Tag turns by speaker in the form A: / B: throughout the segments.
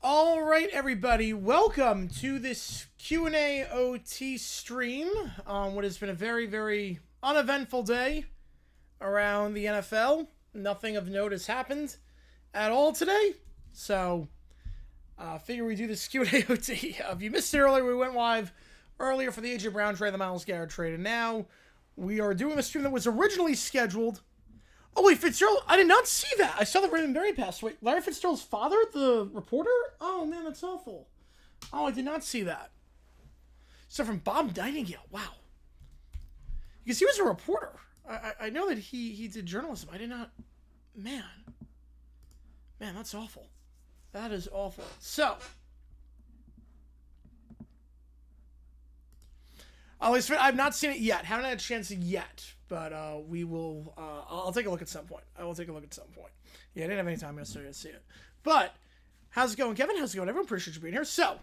A: All right, everybody, welcome to this Q&A OT stream on what has been a very, very uneventful day around the NFL. Nothing of note has happened at all today, so figure we do this Q&A OT. If you missed it earlier, we went live earlier for the A.J. Brown trade, the Myles Garrett trade, and now we are doing a stream that was originally scheduled. Oh, wait, Fitzgerald, I did not see that. I saw that Raymond Berry passed. Wait, Larry Fitzgerald's father, the reporter? Oh, man, that's awful. Oh, I did not see that. So from Bob Nightingale, wow. Because he was a reporter. I know that he did journalism. I did not... Man, that's awful. That is awful. So... At least I've not seen it yet. Haven't had a chance yet. But we will... I'll take a look at some point. I will take a look at some point. Yeah, I didn't have any time yesterday to see it. But, how's it going, Kevin? How's it going? Everyone, appreciate you being here. So,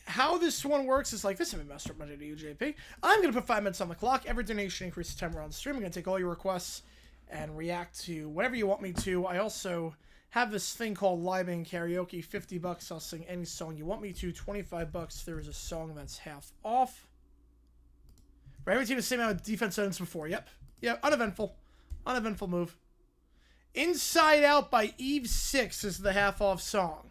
A: how this one works is like this. I'm a master up Monday to you, JP. I'm going to put 5 minutes on the clock. Every donation increases the time we're on the stream. I'm going to take all your requests and react to whatever you want me to. I also have this thing called Live Band Karaoke. $50, I'll sing any song you want me to. $25, there is a song that's half off. Right, every team is the same amount of defense ends before. Yep. Yeah, uneventful. Uneventful move. Inside Out by Eve 6 is the half-off song.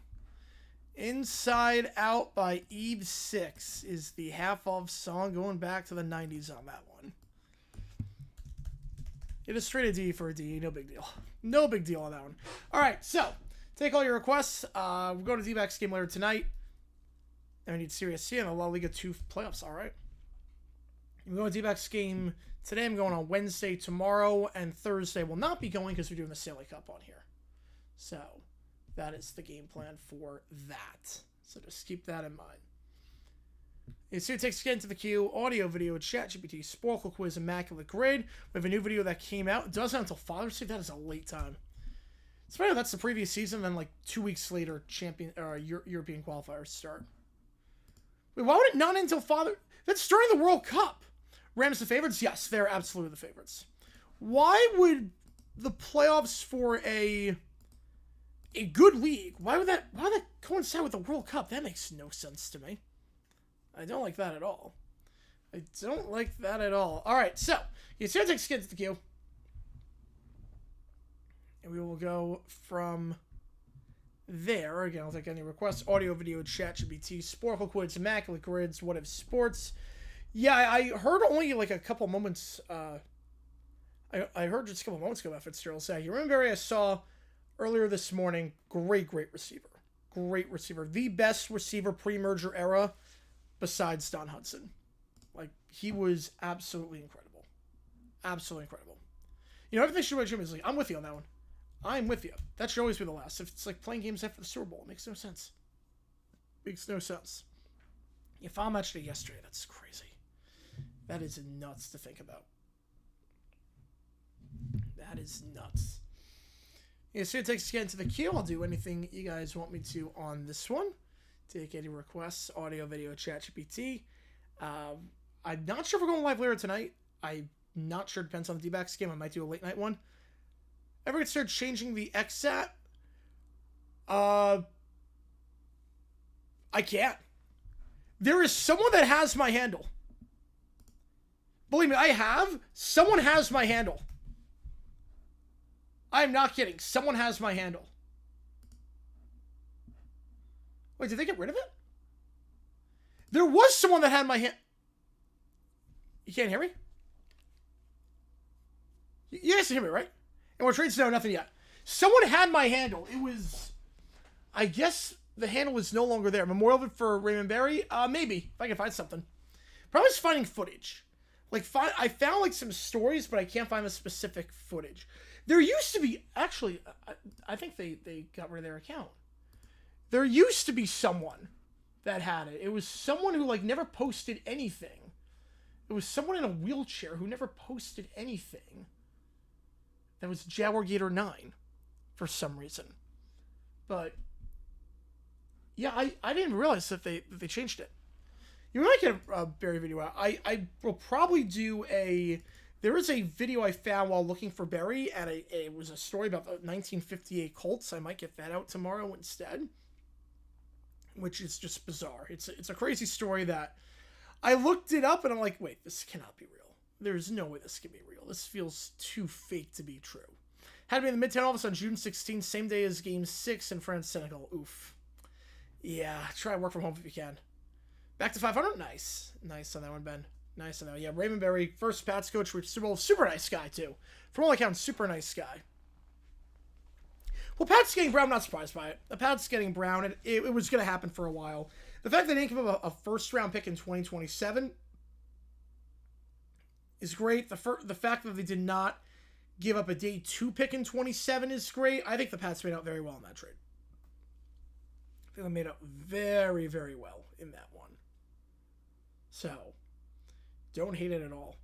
A: Inside Out by Eve 6 is the half-off song, going back to the 90s on that one. It is straight a D for a D. No big deal. No big deal on that one. All right, so take all your requests. We'll go to the D-backs game later tonight. And we need Series C and the La Liga 2 playoffs. All right. I'm going to D-backs game today. I'm going on Wednesday, tomorrow, and Thursday will not be going because we're doing the Stanley Cup on here. So, that is the game plan for that. So, just keep that in mind. So it takes us into the queue. Audio, video, chat, GPT, Sporkle Quiz, Immaculate Grade. We have a new video that came out. It doesn't until Father's Day. That is a late time. It's funny, that's the previous season, then like 2 weeks later, European qualifiers start. Wait, why would it not until Father... That's during the World Cup. Rams the favorites? Yes, they're absolutely the favorites. Why would the playoffs for a good league, why would that coincide with the World Cup? That makes no sense to me. I don't like that at all. I don't like that at all. All right, so you see, take skins to the queue. And we will go from there. Again, I'll take any requests. Audio, video, chat, GPT, Sporkle Quiz, Immaculate Grids, What If Sports. Yeah, I heard only like a couple moments. I heard just a couple moments ago about Fitzgerald say. You remember I saw earlier this morning. Great receiver. Great receiver. The best receiver pre-merger era besides Don Hudson. Like, he was absolutely incredible. Absolutely incredible. You know, everything should be is like, I'm with you on that one. I'm with you. That should always be the last. If it's like playing games after the Super Bowl, it makes no sense. Makes no sense. You foul matched it yesterday. That's crazy. That is nuts to think about. That is nuts. Yeah, so it takes us again to the queue. I'll do anything you guys want me to on this one. Take any requests, audio, video, chat, GPT. I'm not sure if we're going live later tonight. I'm not sure. Depends on the D-backs game. I might do a late night one. Ever considered changing the XSAT? I can't. There is someone that has my handle. Believe me, I have. Someone has my handle. I'm not kidding. Someone has my handle. Wait, did they get rid of it? There was someone that had my hand. You can't hear me? You guys can hear me, right? And we're trades? No, nothing yet. Someone had my handle. It was... I guess the handle was no longer there. Memorial for Raymond Berry? Maybe. If I can find something. Probably just finding footage. Like, I found, like, some stories, but I can't find the specific footage. There used to be... Actually, I think they got rid of their account. There used to be someone that had it. It was someone who, like, never posted anything. It was someone in a wheelchair who never posted anything. That was Jaguar Gator 9 for some reason. But, yeah, I didn't realize that they changed it. You might get a Barry video out. I will probably do a... There is a video I found while looking for Barry, and it was a story about the 1958 Colts. I might get that out tomorrow instead. which is just bizarre. It's a crazy story that I looked it up and I'm like, wait, this cannot be real. There's no way this can be real. This feels too fake to be true. Had to be in the Midtown office on June 16th, same day as Game 6 in France, Senegal. Oof. Yeah, try work from home if you can. Back to 500? Nice. Nice on that one, Ben. Nice on that one. Yeah, Raymond Berry, first Pats coach for Super Bowl. Super nice guy, too. From all accounts, super nice guy. Well, Pat's getting Brown, I'm not surprised by it. The Pat's getting Brown, and it was going to happen for a while. The fact that they didn't give up a first-round pick in 2027 is great. The fact that they did not give up a day 2 pick in 27 is great. I think the Pats made out very well in that trade. I think they made out very, very well in that one. So, don't hate it at all.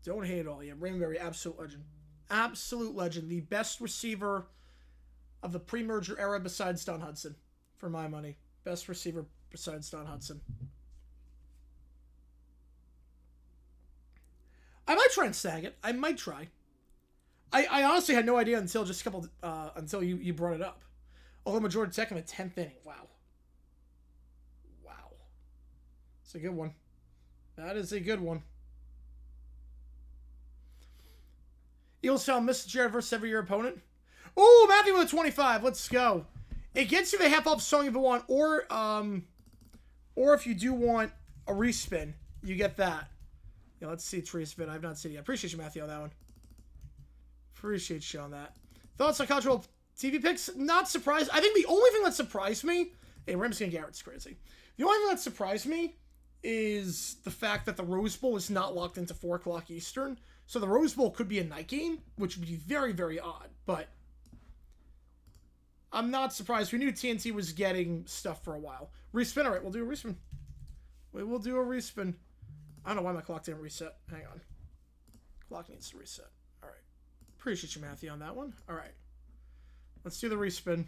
A: Don't hate it at all. Yeah, Raymond Berry, absolute legend. Absolute legend. The best receiver of the pre-merger era besides Don Hudson, for my money. Best receiver besides Don Hudson. I might try and snag it. I might try. I honestly had no idea until just a couple until you brought it up. Oklahoma Georgia Tech in the 10th inning. Wow. Wow. It's a good one. That is a good one. Eagles shall miss Jared versus every year opponent. Oh, Matthew with a 25. Let's go. It gets you the half-off song if you want, or if you do want a respin, you get that. Yeah, let's see Tree's vid. I've not seen it yet. Appreciate you, Matthew, on that one. Appreciate you on that. Thoughts on cultural TV picks? Not surprised. I think the only thing that surprised me... Hey, Ramsey and Garrett's crazy. The only thing that surprised me is the fact that the Rose Bowl is not locked into 4 o'clock Eastern. So the Rose Bowl could be a night game, which would be very, very odd. But I'm not surprised. We knew TNT was getting stuff for a while. Respin. All right, we'll do a respin. We will do a respin. I don't know why my clock didn't reset. Hang on. Clock needs to reset. All right. Appreciate you, Matthew, on that one. All right. Let's do the respin.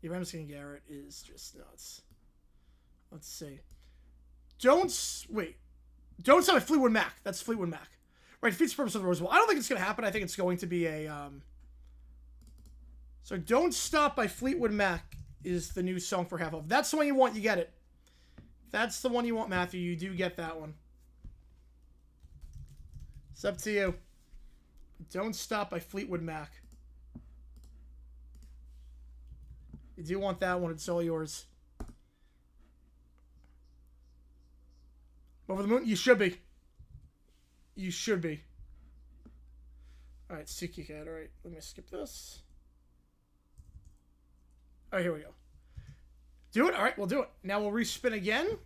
A: Yeah, Ramsey and Garrett is just nuts. Let's see. Don't stop at Fleetwood Mac. That's Fleetwood Mac. Right, defeats the purpose of the Rose Bowl. I don't think it's going to happen. I think it's going to be a... So Don't Stop by Fleetwood Mac is the new song for half off. That's the one you want, you get it. That's the one you want, Matthew. You do get that one. It's up to you. Don't Stop by Fleetwood Mac. You do want that one. It's all yours. Over the moon? You should be. You should be. Alright, Suki Cat. Alright, let me skip this. Alright, here we go. Do it? Alright, we'll do it. Now we'll respin again.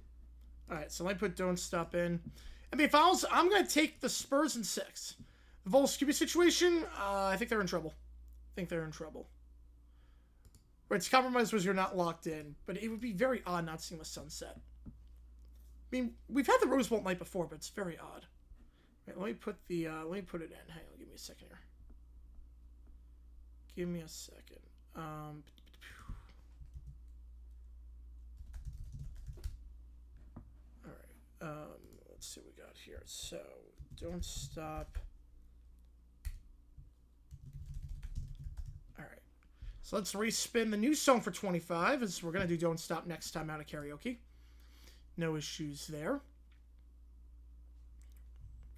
A: Alright, so let me put Don't Stop in. NBA Finals, I'm going to take the Spurs in 6. The Vols QB situation, I think they're in trouble. Right, it's compromise was you're not locked in, but it would be very odd not seeing the sunset. I mean, we've had the Rose Bowl night before, but it's very odd. Right, let me put it in. Hang on, give me a second here. Give me a second. Alright, let's see what we got here. So, Don't Stop. Alright. So let's respin the new song for 25, as we're going to do Don't Stop next time out of karaoke. No issues there.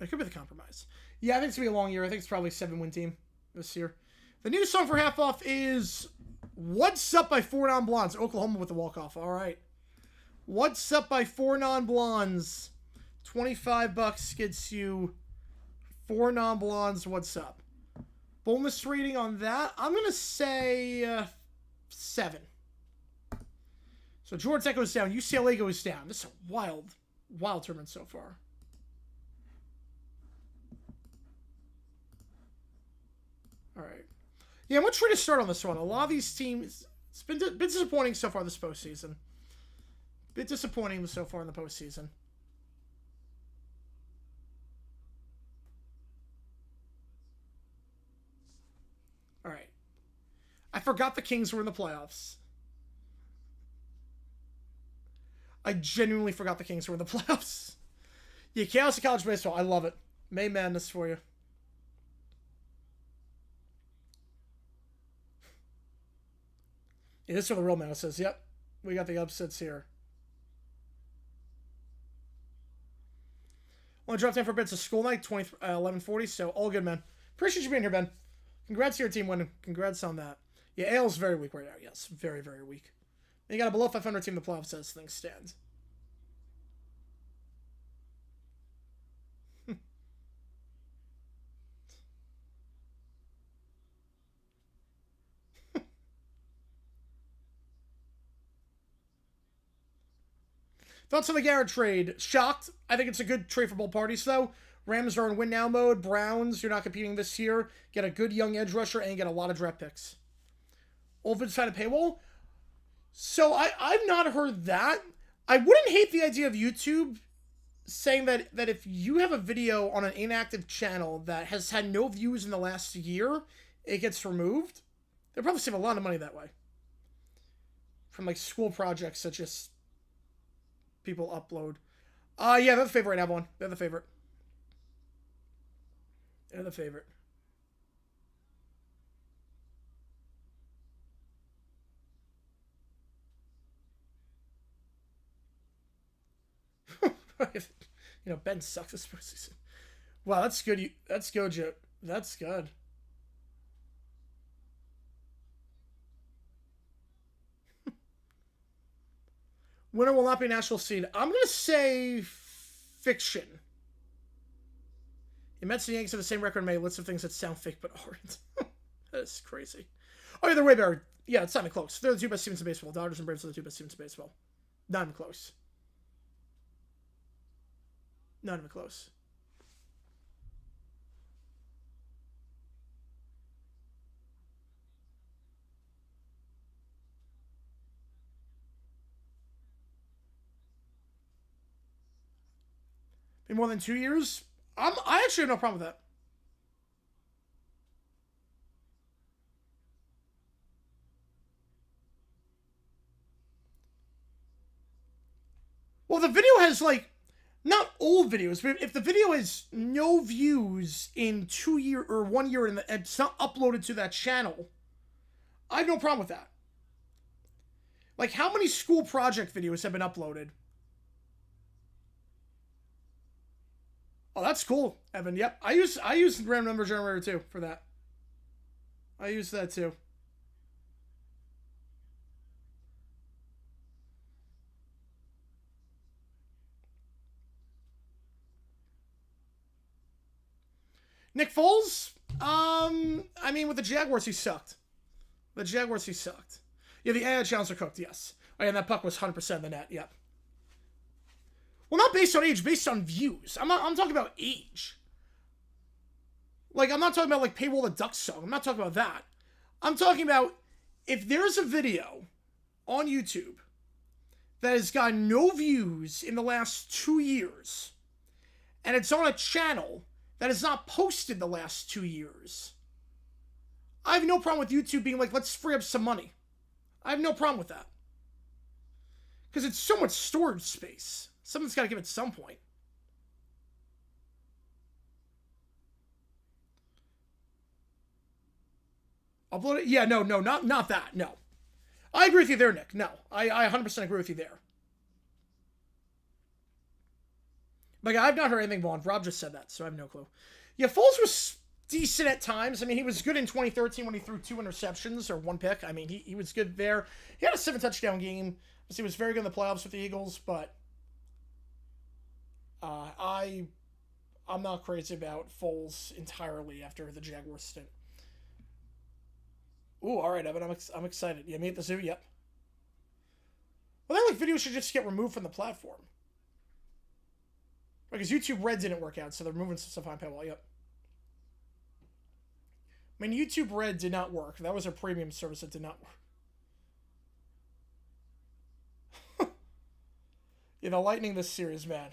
A: It could be the compromise. Yeah, I think it's going to be a long year. I think it's probably a 7-win team this year. The new song for half off is What's Up by 4 Non-Blondes. Oklahoma with the walk-off. All right. What's Up by 4 Non-Blondes. $25 gets you 4 Non-Blondes. What's Up? Bonus rating on that, I'm going to say 7. So Georgia Tech goes down. UCLA goes down. This is a wild tournament so far. All right. Yeah, I'm going to try to start on this one. A lot of these teams, it's been disappointing so far this postseason. Bit disappointing so far in the postseason. All right. I forgot the Kings were in the playoffs. I genuinely forgot the Kings were in the playoffs. Yeah, chaos of college baseball. I love it. May Madness for you. Yeah, this is what the real mouse says. Yep. We got the upsets here. Only dropped in for a bit. It's a school night, 11:40, so all good, man. Appreciate you being here, Ben. Congrats to your team winning. Congrats on that. Yeah, AL's very weak right now. Yes, very, very weak. You got a below 500 team in the playoffs as things stand. Thoughts on the Garrett trade? Shocked. I think it's a good trade for both parties, though. Rams are in win now mode. Browns, you're not competing this year. Get a good young edge rusher and get a lot of draft picks. Olvid's side of paywall. So I've not heard that. I wouldn't hate the idea of YouTube saying that if you have a video on an inactive channel that has had no views in the last year, it gets removed. They'll probably save a lot of money that way. From like school projects that just people upload. Yeah, they're the favorite right now, one. They're the favorite. They're the favorite. You know, Ben sucks this season. Wow, that's good. That's good, Joe. That's good. Winner will not be national seed. I'm going to say fiction. The Mets and Yankees have the same record and made lists of things that sound fake but aren't. That is crazy. Oh, yeah, they're way better. Yeah, it's not even close. They're the two best teams in baseball. Dodgers and Braves are the two best teams in baseball. Not even close. Not even close. Been more than 2 years? I actually have no problem with that. Well, the video has, like, not old videos, but if the video has no views in 2 year or 1 year and it's not uploaded to that channel, I have no problem with that. Like, how many school project videos have been uploaded? Oh, that's cool, Evan. Yep, I use random number generator too for that. I use that too. Nick Foles? I mean, with the Jaguars, he sucked. The Jaguars, he sucked. Yeah, the AI channels are cooked, yes. Oh, yeah, and that puck was 100% the net, yep. Well, not based on age, based on views. I'm talking about age. Like, I'm not talking about, like, Paywall the Duck song. I'm not talking about that. I'm talking about if there's a video on YouTube that has got no views in the last 2 years, and it's on a channel that has not posted the last 2 years, I have no problem with YouTube being like, let's free up some money. I have no problem with that. Because it's so much storage space. Someone's got to give it some point. Upload it? Yeah, no, not that. No. I agree with you there, Nick. No. I 100% agree with you there. Like, I've not heard anything wrong. Rob just said that, so I have no clue. Yeah, Foles was decent at times. I mean, he was good in 2013 when he threw 2 interceptions or 1 pick. I mean, he was good there. He had a 7-touchdown game. He was very good in the playoffs with the Eagles, but I'm not crazy about Foles entirely after the Jaguars stint. Ooh, all right, Evan, I'm excited. Yeah, me at the zoo, yep. Well, then, like, videos should just get removed from the platform. Because YouTube Red didn't work out, so they're moving some stuff on paywall, yep. I mean, YouTube Red did not work. That was a premium service that did not work. Yeah, the Lightning this series, man.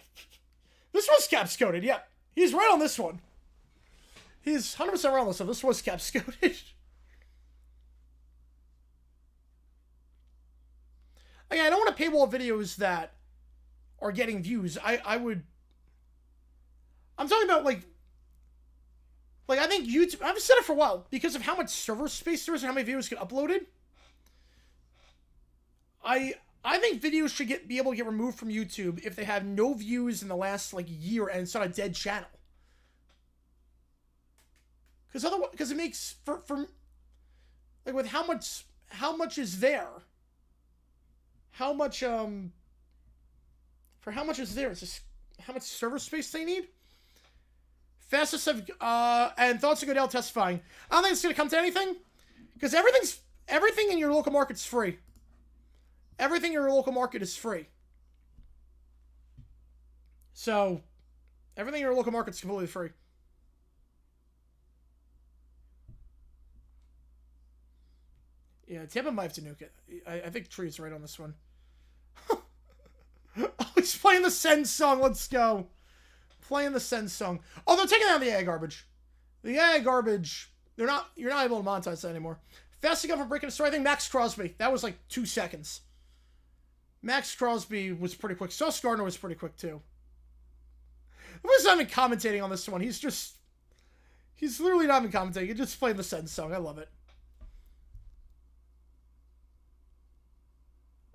A: This was caps coded, yep. He's right on this one. He's 100% right on this one. This was caps coded. Again, I don't want to paywall videos that are getting views. I'm talking about, like, I think YouTube, I've said it for a while, because of how much server space there is and how many videos get uploaded. I think videos should be able to get removed from YouTube if they have no views in the last like year and it's not a dead channel. Because it makes for like with how much is there, how much for how much is there? It's just how much server space they need. Fastest have and thoughts of Goodell testifying. I don't think it's gonna come to anything because everything in your local market's free. Everything in your local market is free. So everything in your local market's completely free. Yeah, Tampa might have to nuke it. I think Tree's right on this one. Oh, he's playing the Send song. Let's go. Playing the Send song. Oh, they're taking out the AI garbage. The AI garbage, you're not able to monetize that anymore. Fast enough for breaking a story. I think Max Crosby. That was like 2 seconds. Max Crosby was pretty quick. Sauce Gardner was pretty quick too. I was not even commentating on this one. He's literally not even commentating. He's just playing the Send song. I love it.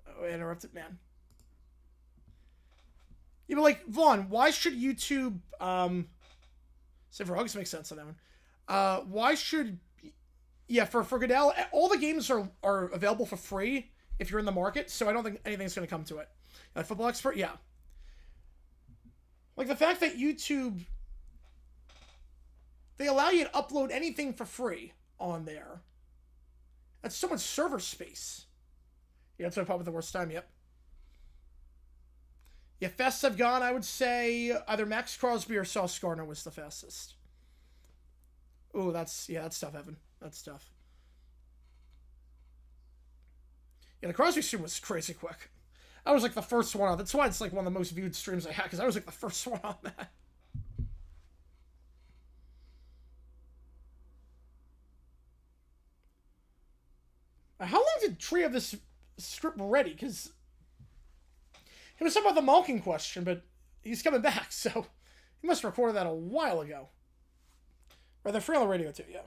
A: Oh, I interrupted, man. Yeah, but like, Vaughn, why should YouTube, say for Hugs makes sense on that one. Why should, yeah, for Goodell, all the games are available for free if you're in the market, so I don't think anything's going to come to it. Like Football Expert, yeah. Like the fact that YouTube, they allow you to upload anything for free on there. That's so much server space. Yeah, that's what I probably the worst time, yep. Yeah, fastest I've gone, I would say either Max Crosby or Sauce Gardner was the fastest. Ooh, that's tough, Evan. That's tough. Yeah, the Crosby stream was crazy quick. I was like the first one on. That's why it's like one of the most viewed streams I had, because I was like the first one on that. How long did Tree have this script ready? Because he was talking about the Malkin question, but he's coming back, so he must have recorded that a while ago. Or they're free on the radio too, yeah.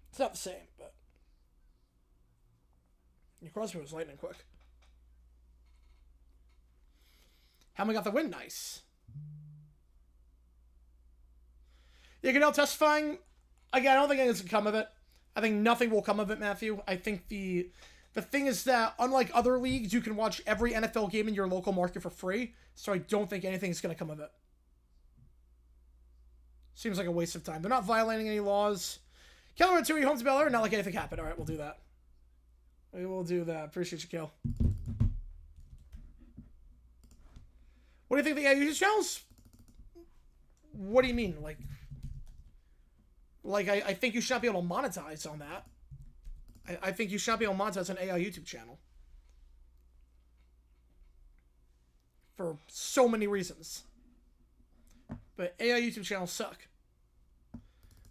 A: It's not the same, but Crosby was lightning quick. How many got the win? Nice. Yeah, Goodell testifying. Again, I don't think anything's going to come of it. I think nothing will come of it, Matthew. I think the thing is that, unlike other leagues, you can watch every NFL game in your local market for free, so I don't think anything's going to come of it. Seems like a waste of time. They're not violating any laws. Keller went to home to Bel Air, not like anything happened. All right, we'll do that. We will do that. Appreciate you, Kel. What do you think of the AI YouTube channels? What do you mean? Like I think you should not be able to monetize on that. I think you should not be able to monetize an AI YouTube channel. For so many reasons. But AI YouTube channels suck.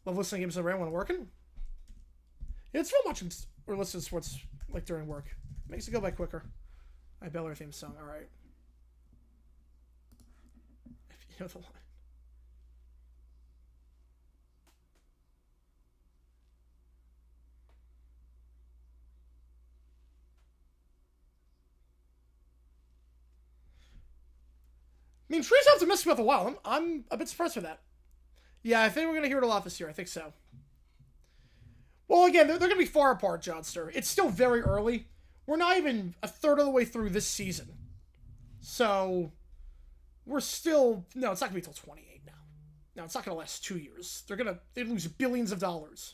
A: Love listening to games around when working. Yeah, it's fun watching or listening to sports like during work. Makes it go by quicker. I Bel Air theme song. All right. If you know the line. I mean, Tree's optimistic about the Wild. I'm a bit surprised with that. Yeah, I think we're going to hear it a lot this year. I think so. Well, again, they're going to be far apart, Johnster. It's still very early. We're not even a third of the way through this season. So, we're still... No, it's not going to be until 28 now. No, it's not going to last 2 years. They lose billions of dollars.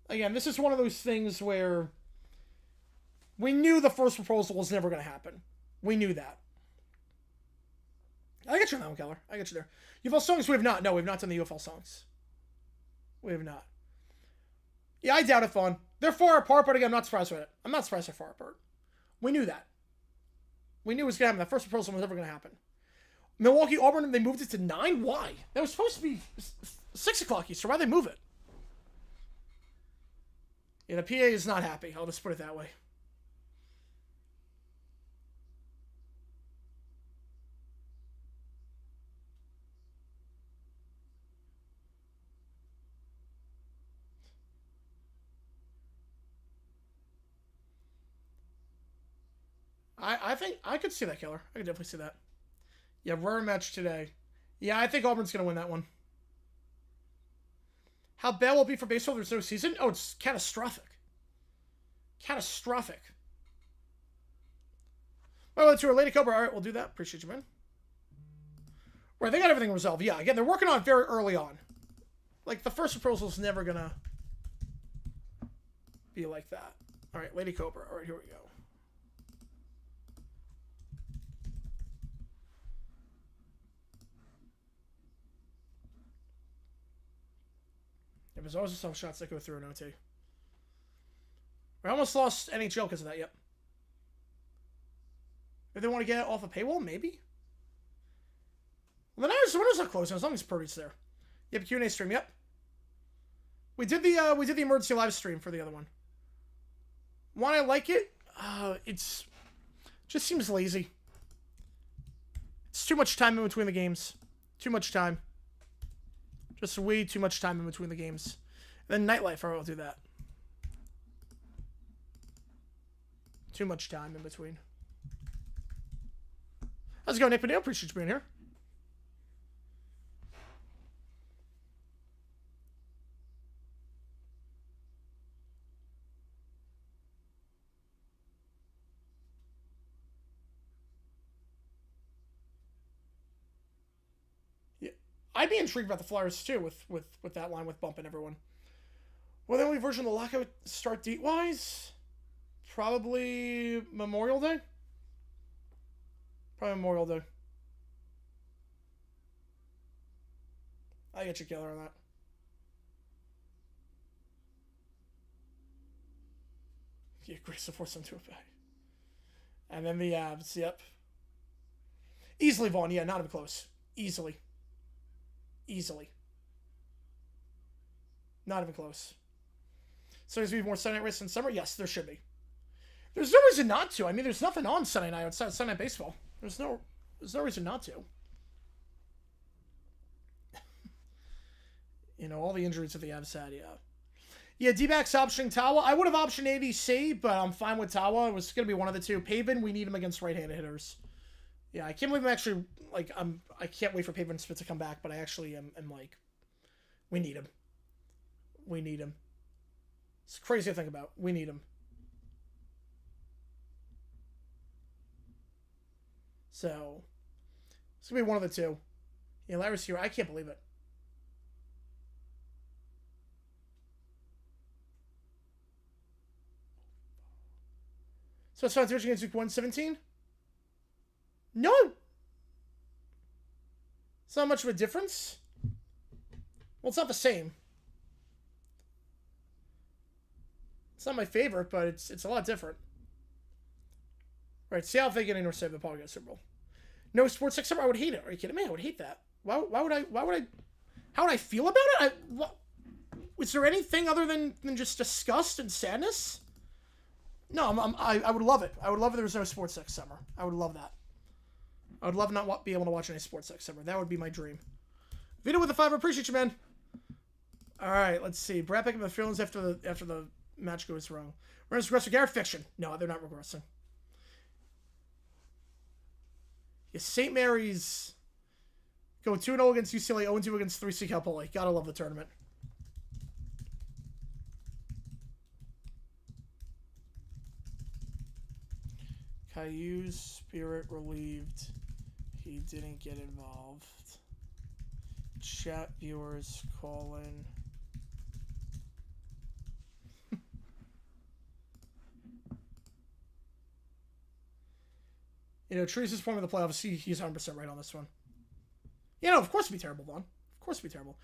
A: Again, this is one of those things where we knew the first proposal was never going to happen. We knew that. I get you on that one, Keller. I get you there. UFL songs, we have not. No, we have not done the UFL songs. We have not. Yeah, I doubt it, Fawn. They're far apart, but again, I'm not surprised with it. I'm not surprised they're far apart. We knew that. We knew it was going to happen. That first proposal was never going to happen. Milwaukee, Auburn, they moved it to 9? Why? That was supposed to be 6 o'clock Eastern. Why'd they move it? Yeah, the PA is not happy. I'll just put it that way. I think I could see that, Killer. I could definitely see that. Yeah, rare match today. Yeah, I think Auburn's going to win that one. How bad will it be for baseball? There's no season? Oh, it's catastrophic. Catastrophic. Well, let's do a Lady Cobra. All right, we'll do that. Appreciate you, man. Right, they got everything resolved. Yeah, again, they're working on it very early on. Like, the first proposal's never going to be like that. All right, Lady Cobra. All right, here we go. There's always some shots that go through an OT. We almost lost NHL because of that, yep. If they want to get it off a paywall, maybe? Well, the window's not closing as long as Purdy's there. Yep, Q&A stream, yep. We did the emergency live stream for the other one. Why I like it? It's just seems lazy. It's too much time in between the games. Too much time. Just way too much time in between the games. And then Nightlife, I will do that. Too much time in between. How's it going, Nick Padale? Appreciate you being here. I'd be intrigued about the Flyers too with that line with bumping everyone. Well, the only version of the lockout start date wise, probably Memorial Day. Probably Memorial Day. I get you, Killer, on that. Yeah, Grace to force them to obey. And then the Avs, yep. Easily, Vaughn, yeah, not even close. Easily. Not even close. So there's going to be more Sunday night race in summer? Yes, there should be. There's no reason not to. I mean, there's nothing on Sunday night outside of Sunday Night Baseball. There's no reason not to. You know, all the injuries that the Avs had, yeah. Yeah, D-backs optioning Tawa. I would have optioned ADC, but I'm fine with Tawa. It was going to be one of the two. Pavin, we need him against right-handed hitters. Yeah, I can't believe I'm actually, like, I can't wait for Pavin Spit to come back, but I actually am like, we need him. We need him. It's crazy to think about. We need him. So, it's going to be one of the two. Yeah, Larry's here. I can't believe it. So it's not against week 117? No! It's not much of a difference. Well, it's not the same. It's not my favorite, but it's a lot different. Right, Seattle they get in or save the podcast Super Bowl. No sports except I would hate it. Are you kidding me? I would hate that. Why would I how would I feel about it? Is there anything other than just disgust and sadness? No, I would love it. I would love if there was no sports next summer. I would love that. I would love not be able to watch any sports next summer. That would be my dream. Vito with the 5. Appreciate you, man. All right, let's see. Brad picking the feelings after the match goes wrong. We're going to regress Garrett Fiction. No, they're not regressing. Yeah, St. Mary's going 2-0 against UCLA, 0-2 against 3C Cal Poly. Gotta love the tournament. Caillou's spirit relieved. He didn't get involved. Chat viewers calling. You know, Trees' point of the playoffs, he's 100% right on this one. Yeah, no, of course it'd be terrible, Vaughn. Of course it'd be terrible.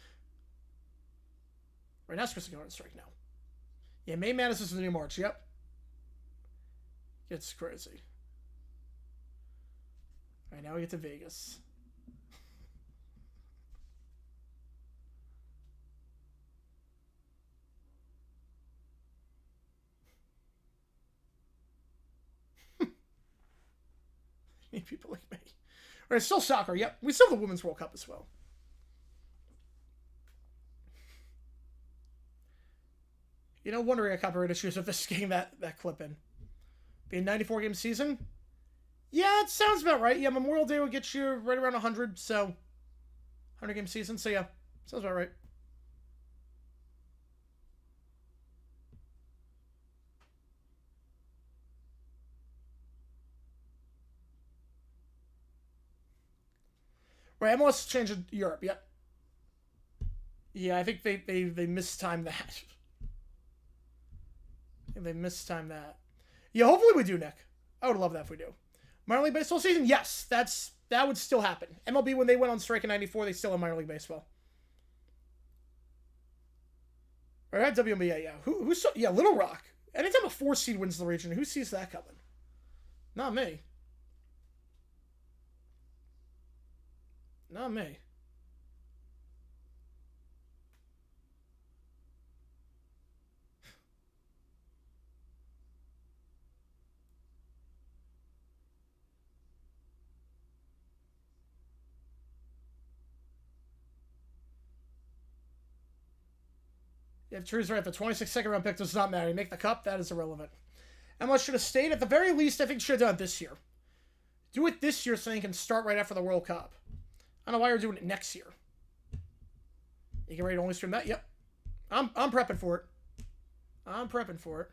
A: Right now, it's supposed to go on strike now. Yeah, May Madness is the new March, yep. It's crazy. All right, now we get to Vegas. Need people like me. All right, it's still soccer. Yep, we still have the Women's World Cup as well. You know, wondering a copyright issues of this getting that clip in. Be a 94-game season. Yeah, it sounds about right. Yeah, Memorial Day will get you right around 100, so 100 game season. So yeah, sounds about right. Right, MLS changed Europe. Yep. Yeah, I think they mistimed that. They mistimed that. Yeah, hopefully we do, Nick. I would love that if we do. Minor League Baseball season? Yes, that would still happen. MLB, when they went on strike in '94, they still had minor league baseball. All right, WNBA, yeah. Who saw? Yeah, Little Rock. Anytime a 4 seed wins the region, who sees that coming? Not me. Not me. Yeah, if Drew's right, the 26th second round pick does not matter. You make the cup, that is irrelevant. MLS should have stayed. At the very least, I think should have done it this year. Do it this year so they can start right after the World Cup. I don't know why you're doing it next year. You get ready to only stream that? Yep. I'm prepping for it. I'm prepping for it.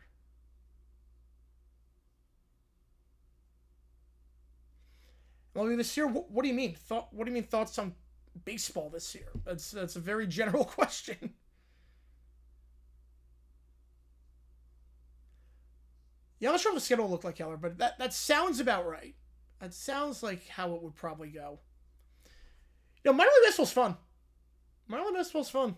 A: Well, this year, what do you mean? What do you mean thoughts on baseball this year? That's a very general question. Yeah, I'm not sure what the schedule will look like, Keller, but that sounds about right. That sounds like how it would probably go. You know, minor league baseball's fun. Minor league baseball's fun.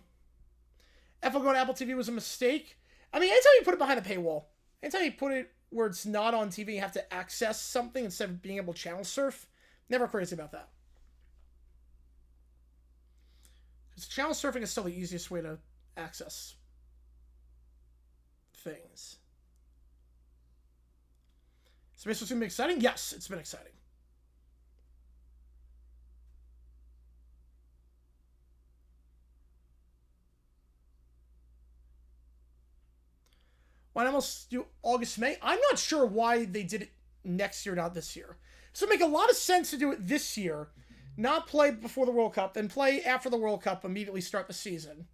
A: FL going to Apple TV was a mistake. I mean, anytime you put it behind a paywall, anytime you put it where it's not on TV, you have to access something instead of being able to channel surf. Never crazy about that. Because channel surfing is still the easiest way to access things. So basically, it's going to be exciting? Yes, it's been exciting. Why not almost do August, May? I'm not sure why they did it next year, not this year. So it would make a lot of sense to do it this year, not play before the World Cup, then play after the World Cup, immediately start the season.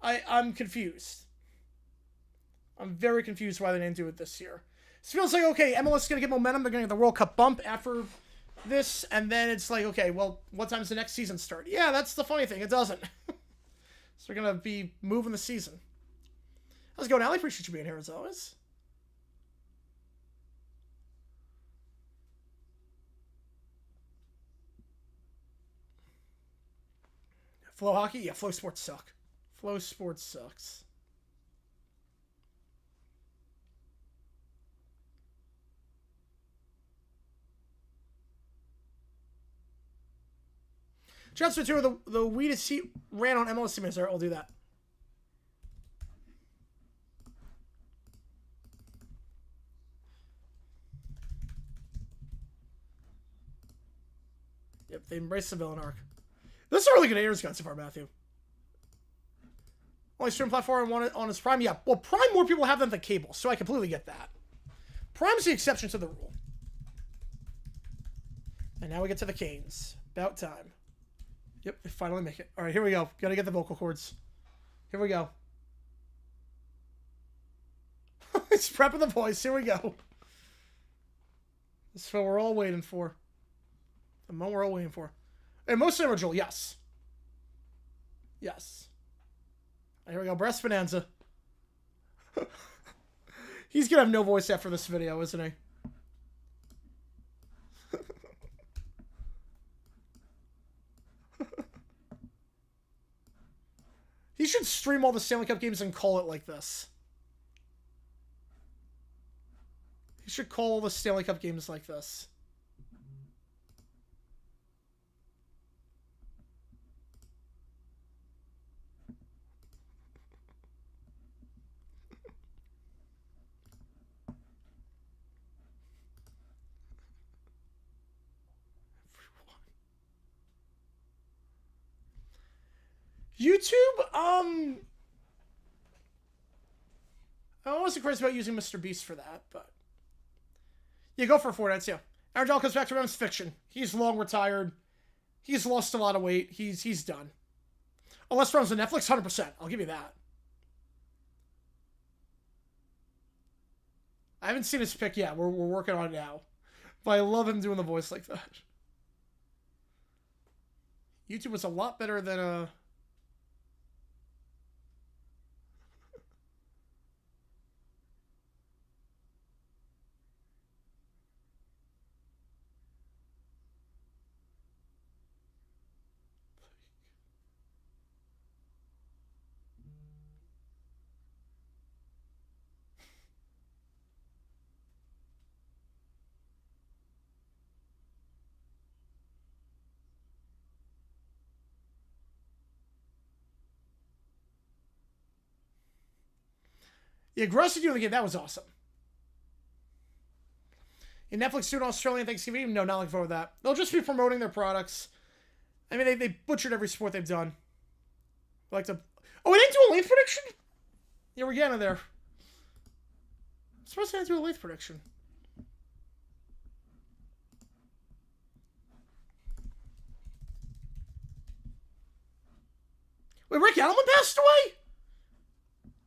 A: I'm confused. I'm very confused why they didn't do it this year. It feels like, okay, MLS is going to get momentum. They're going to get the World Cup bump after this, and then it's like, okay, well, what time's the next season start? Yeah, that's the funny thing. It doesn't. So we're going to be moving the season. How's it going, Allie? Appreciate you being here as always. Flow hockey? Yeah, Flow sports suck. Flow sports sucks. Transfer to the Weeded seat ran on MLS minutes. All right, I'll do that. Yep, they embraced the villain arc. This is a really good Ayers gun so far, Matthew. Only stream platform on his Prime? Yeah, well, Prime more people have than the cable, so I completely get that. Prime's the exception to the rule. And now we get to the Canes. About time. Yep, they finally make it. All right, here we go. Gotta get the vocal cords. Here we go. It's prepping the voice. Here we go. This is what we're all waiting for. The moment we're all waiting for. And most original, yes. Yes. Here we go. Breast Bonanza. He's gonna have no voice after this video, isn't he? He should stream all the Stanley Cup games and call it like this. He should call all the Stanley Cup games like this. YouTube, I wasn't crazy about using Mr. Beast for that, but Yeah, go for 4 nights, yeah. Aaron Donald comes back to Rams fiction. He's long retired. He's lost a lot of weight. He's done. Unless Rams on Netflix, 100%. I'll give you that. I haven't seen his pick yet. We're working on it now. But I love him doing the voice like that. YouTube was a lot better than Yeah, Gross doing the game. That was awesome. In Netflix doing Australian Thanksgiving? No, not looking forward to that. They'll just be promoting their products. I mean, they butchered every sport they've done. Like to... Oh, we didn't do a length prediction? Yeah, we're getting there. I'm supposed to do a length prediction. Wait, Rick Allen passed away?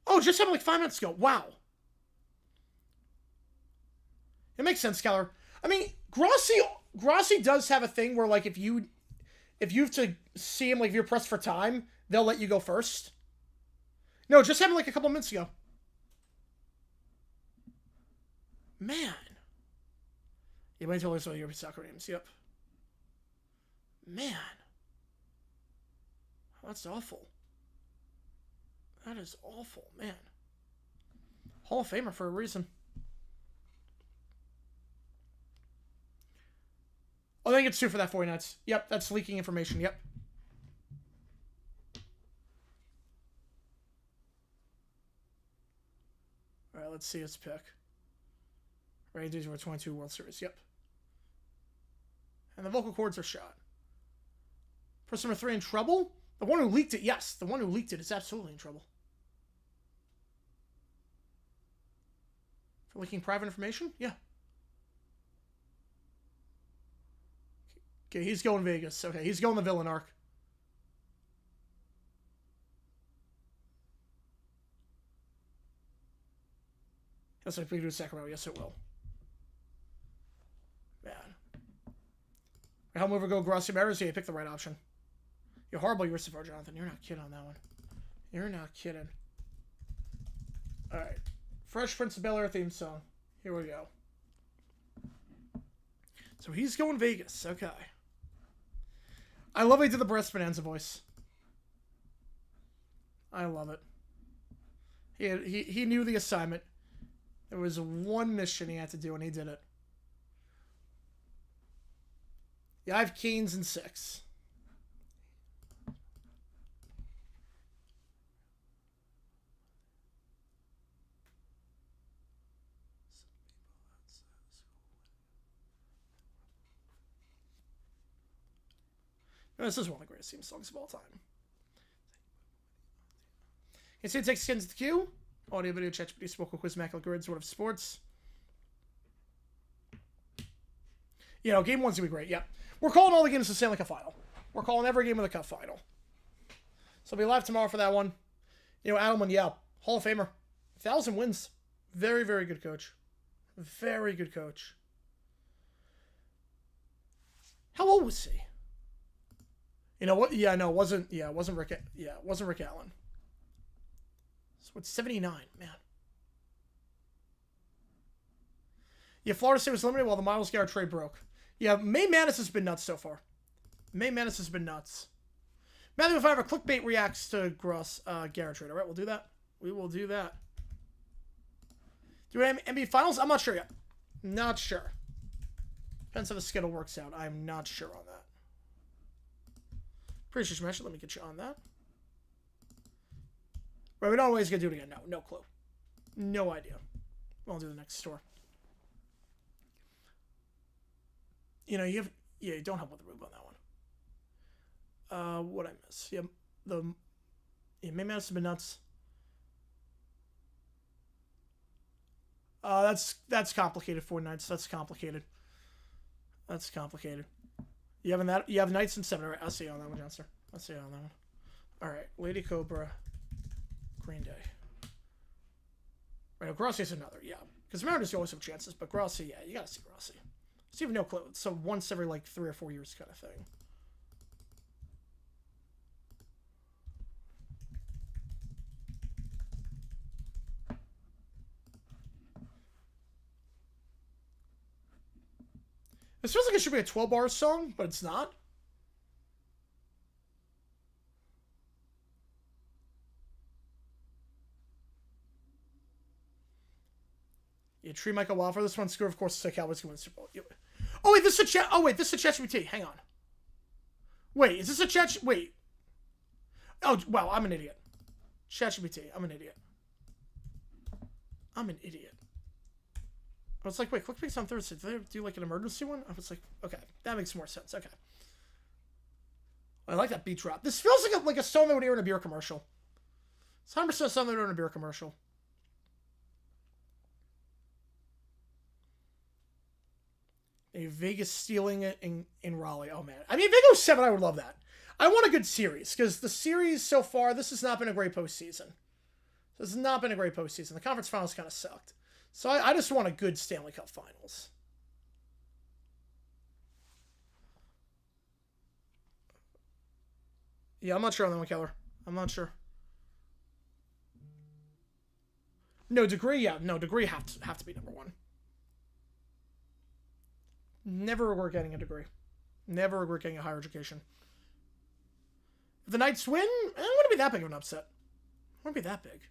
A: Oh, just happened like 5 minutes ago. Wow. It makes sense, Keller. I mean, Grossi does have a thing where, like, if you have to see him, like, if you're pressed for time, they'll let you go first. No, it just happened like a couple minutes ago. Man. Yeah, wait until there's all your soccer names. Yep. Man. That's awful. That is awful, man. Hall of Famer for a reason. Oh, I think it's 2 for that 40 nuts. Yep, that's leaking information. Yep. All right, let's see his pick. Rangers over 22 World Series. Yep. And the vocal cords are shot. Person number 3 in trouble? The one who leaked it, yes. The one who leaked it is absolutely in trouble. For leaking private information? Yeah. Okay, he's going Vegas. Okay, he's going the villain arc. That's like we do Sacramento. Yes, it will. Man. How move go Grossi Matters? Yeah, pick the right option. You're horrible, you're so far, Jonathan. You're not kidding on that one. You're not kidding. Alright. Fresh Prince of Bel-Air theme song. Here we go. So he's going Vegas. Okay. I love how he did the Breast Bonanza voice. I love it. He knew the assignment. There was one mission he had to do, and he did it. Yeah, I have Canes and 6. This is one of the greatest theme songs of all time. Instant takes skins at the queue. Audio, video, chat, spoken quiz, macula grids, what of sports. You know, game 1's gonna be great. Yep. We're calling all the games the Stanley Cup final. We're calling every game of the Cup final. So we'll be live tomorrow for that one. You know, Adelman, yeah, Hall of Famer. 1,000 wins. Very, very good coach. Very good coach. How old was he? You know what? Yeah, no, it wasn't Rick. Yeah, it wasn't Rick Allen. So it's 79, man. Yeah, Florida State was eliminated while the Miles Garrett trade broke. Yeah, May Madness has been nuts so far. May Madness has been nuts. Matthew, if I have a clickbait reacts to Gross Garrett trade, all right, we'll do that. We will do that. Do we have NBA Finals? I'm not sure yet. Not sure. Depends how the schedule works out. I'm not sure on that. Pretty sure you mentioned. Let me get you on that. Right, we don't always get to do it again. No clue. No idea. We'll do the next store. You know, you don't help with the rube on that one. What I miss? Yeah, May Madness has been nuts. That's complicated. 4 knights. That's complicated. That's complicated. You have knights and 7. All right, I'll see you on that one, Johnson. I'll see you on that one. All right, Lady Cobra, Green Day. Right, Grassi's another, yeah. Because Mariners always have chances, but Grassi, yeah, you gotta see Grassi. So you have no clue. So once every like 3 or 4 years kind of thing. This feels like it should be a 12-bar song, but it's not. Yeah, Tree Michael Wild for this one. Score, of course, the Cowboys can win the Super Bowl. Oh wait, this is a chat. Oh wait, this is a ChatGPT. Hang on. Wait, is this a chat? Wait. Oh wow, I'm an idiot. ChatGPT. I'm an idiot. I'm an idiot. I was like, wait, ClickBanks on Thursday. Did they do like an emergency one? I was like, okay, that makes more sense. Okay. I like that beat drop. This feels like a song that would air in a beer commercial. It's 100% something that would air in a beer commercial. A Vegas stealing it in Raleigh. Oh, man. I mean, if they go 7, I would love that. I want a good series, because the series so far, this has not been a great postseason. This has not been a great postseason. The conference finals kind of sucked. So I just want a good Stanley Cup Finals. Yeah, I'm not sure on that one, Keller. I'm not sure. No, Degree, yeah. No, Degree have to be number 1. Never regret getting a degree. Never regret getting a higher education. If the Knights win, it wouldn't be that big of an upset. It wouldn't be that big.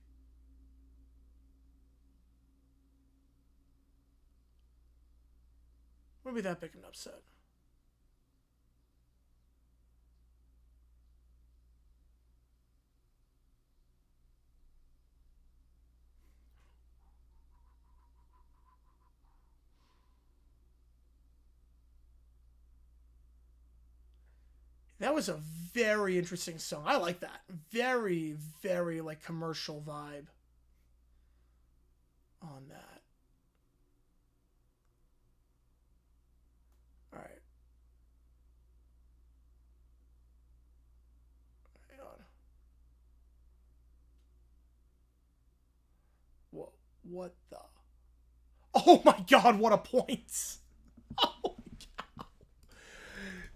A: Wouldn't be that big of an upset. That was a very interesting song. I like that. Very, very, like, commercial vibe on that. All right. Hang on. What the? Oh my God, what a point. Oh.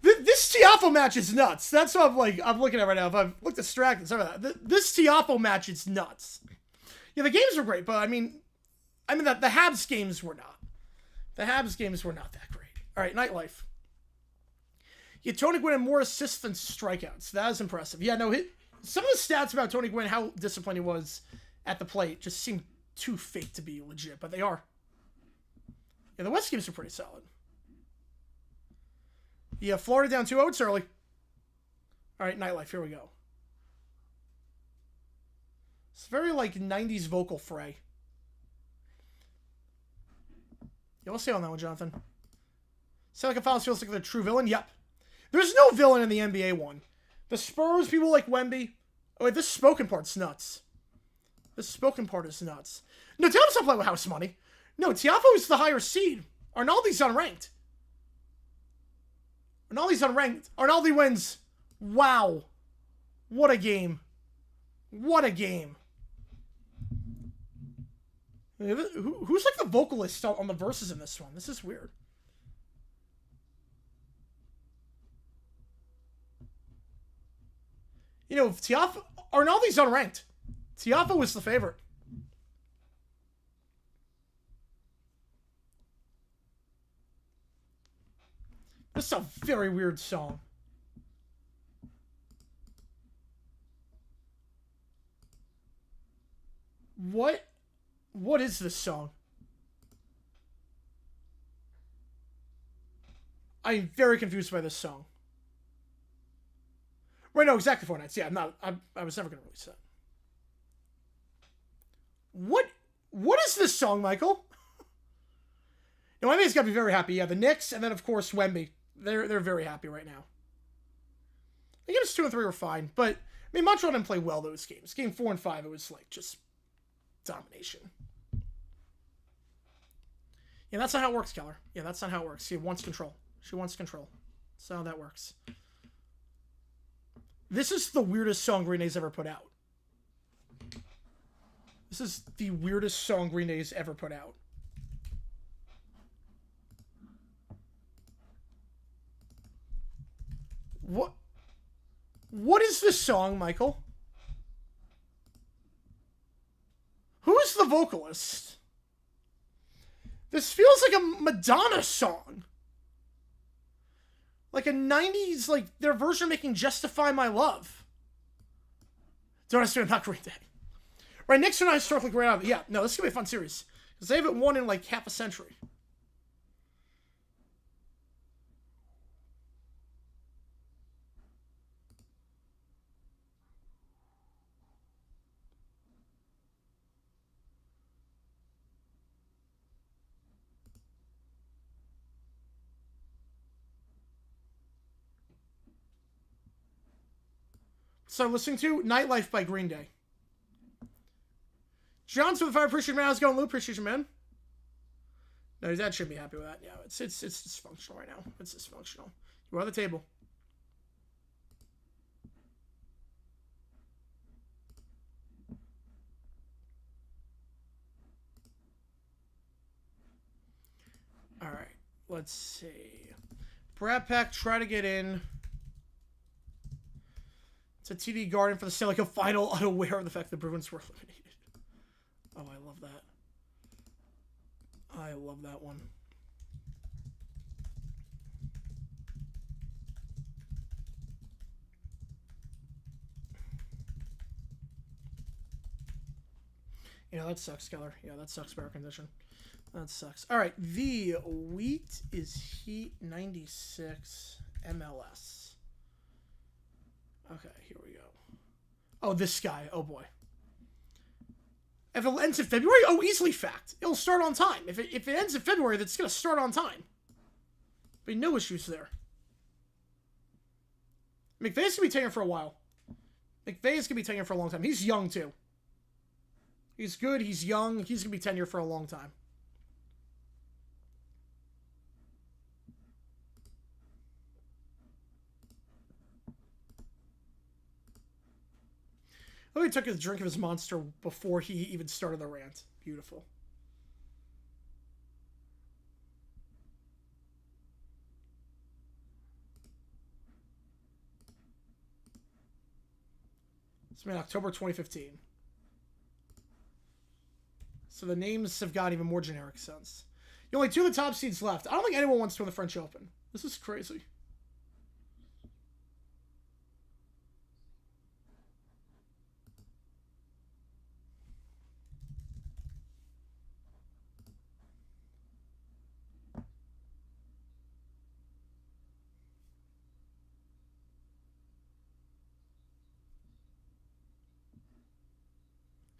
A: This Tiafo match is nuts. That's what I'm looking at right now. If I've looked distracted, sorry about that. This Tiafo match is nuts. Yeah, the games were great, but I mean the Habs games were not. The Habs games were not that great. All right, Nightlife. Yeah, Tony Gwynn had more assists than strikeouts. That is impressive. Yeah, no, some of the stats about Tony Gwynn, how disciplined he was at the plate, just seem too fake to be legit, but they are. Yeah, the West games are pretty solid. Yeah, Florida down 2-0. It's early. All right, Nightlife. Here we go. It's very like 90s vocal fray. Yeah, we'll see on that one, Jonathan. Sound like a Finals feels like the true villain? Yep. There's no villain in the NBA one. The Spurs, people like Wemby. Oh, wait, this spoken part's nuts. This spoken part is nuts. No, Tiafo's not playing with house money. No, Tiafo is the higher seed. Arnaldi's unranked. Arnaldi's unranked. Arnaldi wins. Wow. What a game. What a game. Who's like the vocalist on the verses in this one? This is weird. You know, Tiafo... Arnaldi's unranked. Tiafo was the favorite. This is a very weird song. What is this song? I'm very confused by this song. Right, no, exactly 4 nights. Yeah, I was never going to release that. What is this song, Michael? No, Wemby's got to be very happy. Yeah, the Knicks, and then, of course, Wemby. They're very happy right now. I guess 2 and 3 were fine, but, I mean, Montreal didn't play well those games. Game 4 and 5, it was, like, just domination. Yeah, that's not how it works, Keller. Yeah, that's not how it works. She wants control. She wants control. That's how that works. This is the weirdest song Green Day's ever put out. This is the weirdest song Green Day's ever put out. What is this song, Michael? Who is the vocalist? This feels like a Madonna song. Like a 90s, like their version of making Justify My Love. Don't understand, not Green Day. Right, Knicks are not historically great out. Yeah, no, this is going to be a fun series. Because they haven't won in like half a century. So listening to Nightlife by Green Day. John's with the fire. Appreciate man. How's it going, Lou? Appreciate you, man. No, his dad should be happy with that. Yeah, it's dysfunctional right now. It's dysfunctional. You're on the table. All right. Let's see. Brat Pack, try to get in. It's a TD Garden for the Stanley Cup final, unaware of the fact the Bruins were eliminated. Oh, I love that. I love that one. Yeah, that sucks, Keller. Yeah, that sucks for our condition. That sucks. All right, the wheat is Heat 96 MLS. Okay, here we go. Oh, this guy. Oh, boy. If it ends in February, oh, easily fact. It'll start on time. If it ends in February, that's going to start on time. But no issues there. McVay's going to be taking for a while. McVay's going to be taking for a long time. He's young, too. He's good. He's young. He's going to be tenured for a long time. Oh, he took his drink of his Monster before he even started the rant. Beautiful. It's been October 2015. So the names have got even more generic sense. You only 2 of the top seeds left. I don't think anyone wants to win the French Open. This is crazy.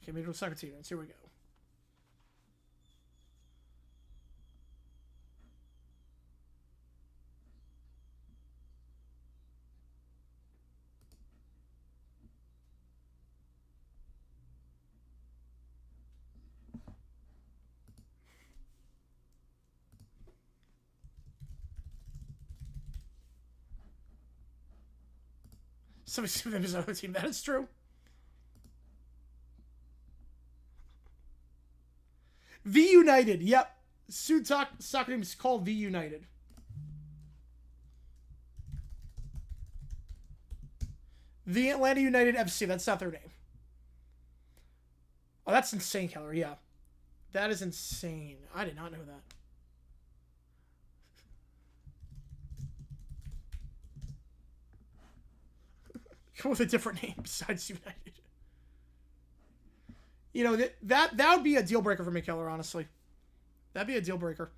A: Okay, Major League Soccer teams. Here we go. Somebody's giving them his other team. That is true. V United. Yep. Soccer team is called V United. The Atlanta United FC. That's not their name. Oh, that's insane, Keller. Yeah. That is insane. I did not know that. Come with a different name besides United. You know, that would be a deal breaker for me, Keller, honestly. That'd be a deal breaker.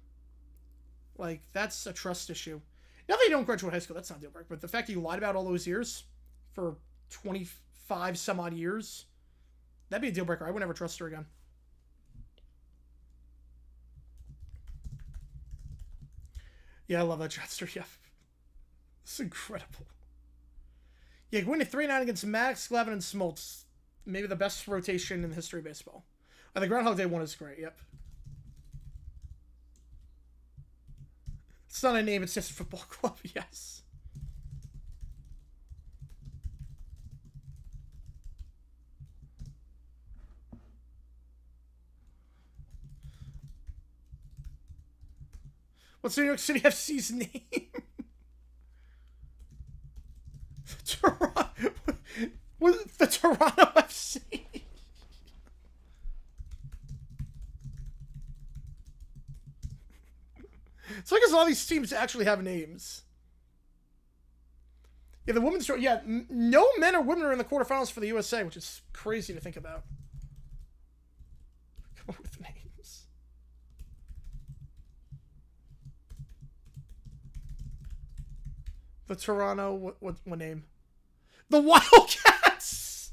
A: Like, that's a trust issue. Now that you don't graduate high school, that's not a deal breaker. But the fact that you lied about all those years for 25 some odd years, that'd be a deal breaker. I would never trust her again. Yeah, I love that Chatster. Yeah. It's incredible. Yeah, win at 3-9 against Max, Glavin, and Smoltz. Maybe the best rotation in the history of baseball. The Groundhog Day one is great, yep. It's not a name, it's just a football club, yes. What's the New York City FC's name? The Toronto FC. It's like all these teams actually have names. Yeah, the women's... Yeah, no men or women are in the quarterfinals for the USA, which is crazy to think about. Come up with names. The Toronto... What name? The Wildcats!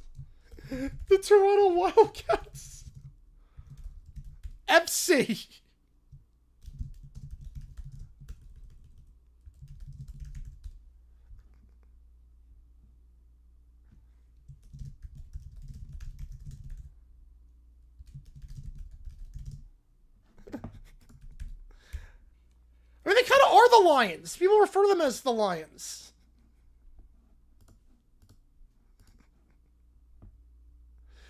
A: The Toronto Wildcats! FC! I mean, they kind of are the Lions. People refer to them as the Lions.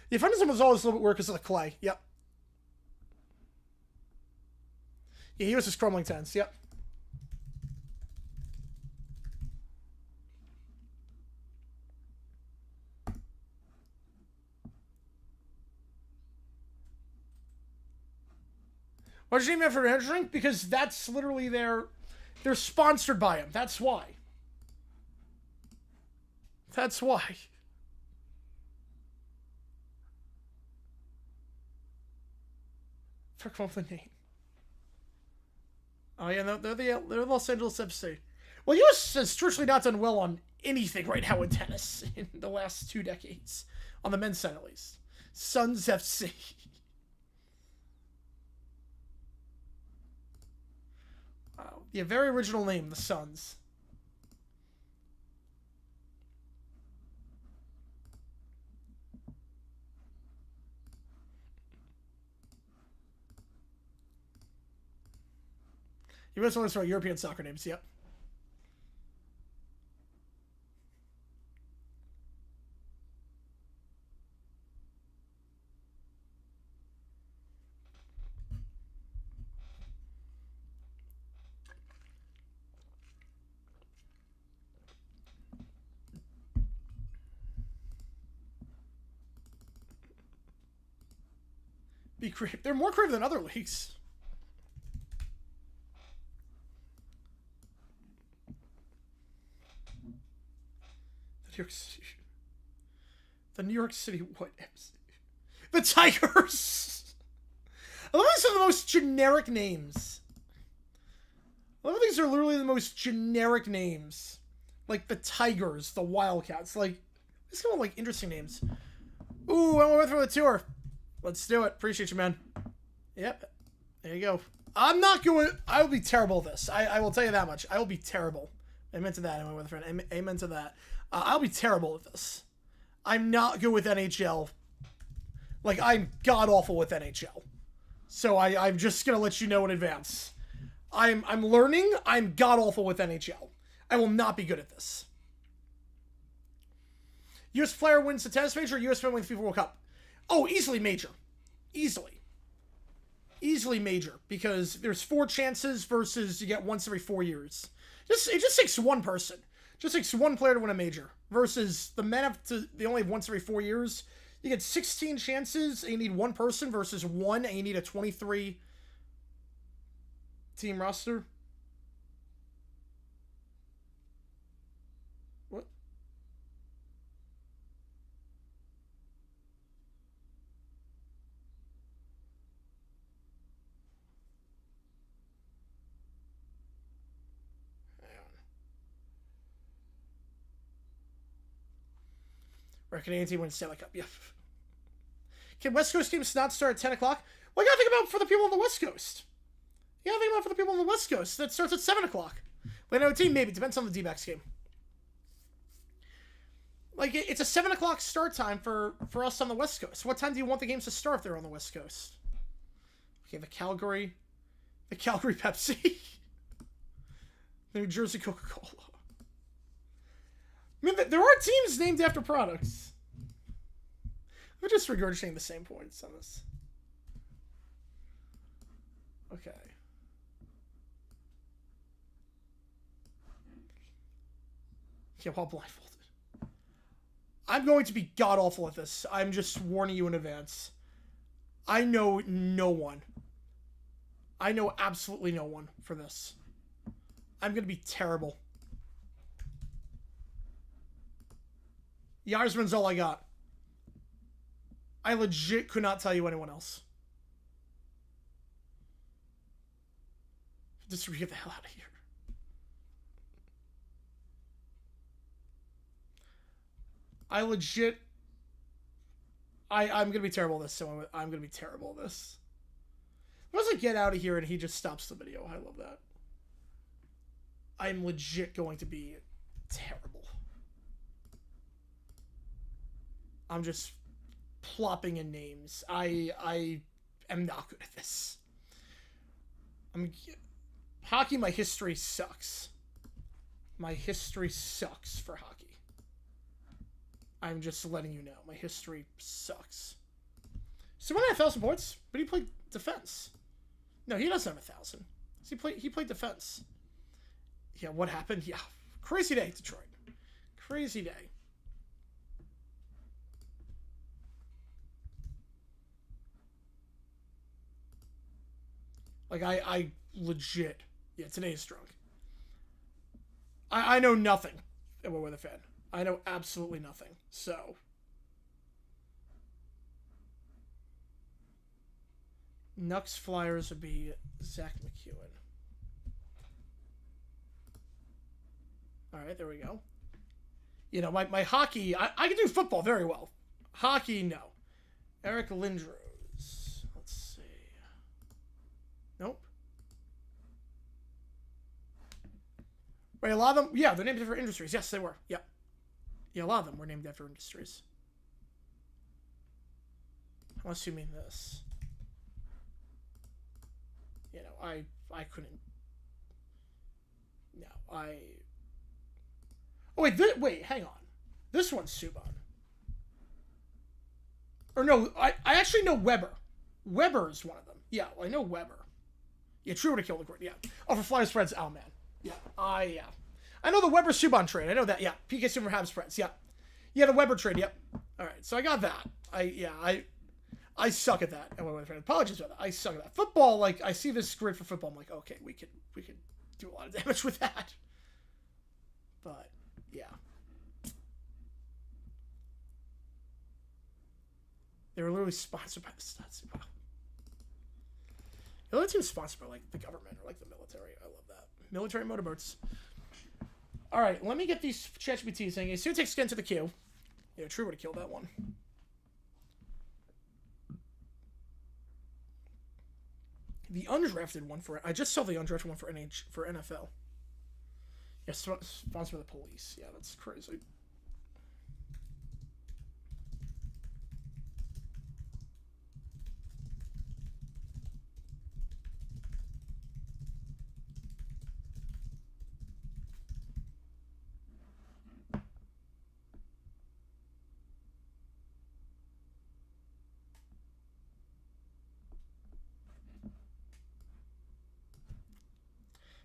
A: The Frenderson was always a little bit weird because of the clay. Yep. Yeah, he was just crumbling tens. Yep. Why'd you name it for an energy drink? Because that's literally they're sponsored by him. That's why. That's why. For come up with the name. Oh yeah, they're Los Angeles FC. Well, US has truthfully not done well on anything right now in tennis in the last 2 decades. On the men's side, at least. Suns FC. Wow. Yeah, very original name, the Suns. You must want to throw European soccer names, yep. Be creative. They're more creative than other leagues. The New York City what MC? The Tigers. I love these are the most generic names. I love these are literally the most generic names, like the Tigers, the Wildcats. Like these are all like interesting names. Ooh, I'm going for the tour. Let's do it. Appreciate you, man. Yep. There you go. I'm not going. I will be terrible at this. I will tell you that much. I will be terrible. Amen to that. I went with a friend. Amen to that. I'll be terrible at this. I'm not good with NHL. Like, I'm god-awful with NHL. So I'm just going to let you know in advance. I'm learning. I'm god-awful with NHL. I will not be good at this. U.S. player wins the tennis major, U.S. fan wins the FIFA World Cup. Oh, easily major. Easily. Easily major. Because there's 4 chances versus you get once every 4 years. It just takes one person. Just takes one player to win a major. Versus the men they only have once every 4 years. You get 16 chances and you need one person versus 1 and you need a 23 team roster. What? Our Canadian team wins Stanley Cup. Yeah. Can West Coast teams not start at 10 o'clock? Well, you gotta think about for the people on the West Coast. You gotta think about for the people on the West Coast. That starts at 7 o'clock. But no team, maybe. Depends on the D-backs game. Like, it's a 7 o'clock start time for us on the West Coast. What time do you want the games to start if they're on the West Coast? Okay, the Calgary Pepsi. New Jersey Coca-Cola. I mean, there are teams named after products. We're just regurgitating the same points on this. Okay. Yeah, while blindfolded. I'm going to be god-awful at this. I'm just warning you in advance. I know no one. I know absolutely no one for this. I'm going to be terrible. Yasmin's all I got. I legit could not tell you anyone else. Just get the hell out of here. I legit... I'm going to be terrible at this, so I'm going to be terrible at this. Once I get out of here and he just stops the video, I love that. I'm legit going to be terrible. I'm just plopping in names. I am not good at this. Hockey, my history sucks. My history sucks for hockey. I'm just letting you know. My history sucks. So he had 1,000 points, but he played defense. No, he doesn't have 1,000. He played defense. Yeah, what happened? Yeah. Crazy day, Detroit. Crazy day. Like, I legit... Yeah, today is drunk. I know nothing about Weather Fan. I know absolutely nothing. So... Nux Flyers would be Zach McEwen. Alright, there we go. You know, my hockey... I can do football very well. Hockey, no. Eric Lindros. Let's see. Nope. Wait, a lot of them... Yeah, they're named after industries. Yes, they were. Yep. Yeah, a lot of them were named after industries. Unless you mean this. You know, I couldn't... No, Oh, wait, hang on. This one's Subban. Or no, I actually know Weber. Weber is one of them. Yeah, well, I know Weber. Yeah, True would have killed the court, yeah. Oh, for Flyers Spreads, oh, man. Yeah, yeah. I know the Weber-Subban trade. I know that, yeah. PK Subban Habs Spreads, yeah. Yeah, the Weber trade, yep. Alright, so I got that. I suck at that. Apologies about that. I suck at that. Football, like, I see this grid for football. I'm like, okay, we could do a lot of damage with that. But, yeah. They were literally sponsored by the Stats. Wow. The other team's sponsored by, like, the government or, like, the military. I love that. Military motorboats. Alright, let me get these ChatGPT saying, a suit takes skin to the queue. Yeah, True would have killed that one. The undrafted one for... I just saw the undrafted one for NFL. Yeah, sponsored by the police. Yeah, that's crazy.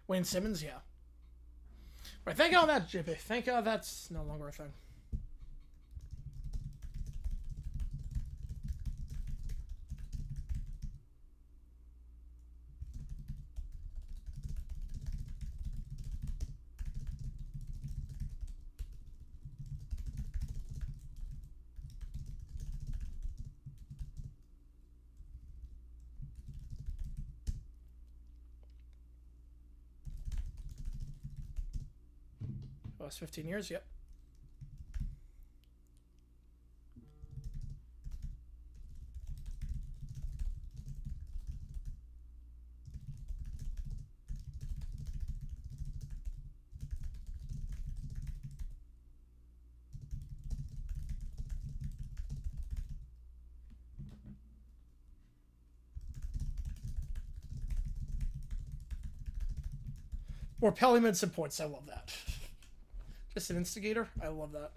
A: Wayne Simmons, yeah. Right, thank God that, JP. Thank God that's no longer a thing. Last 15 years, yep. Or Pellyman some points. I love that. Just an instigator. I love that.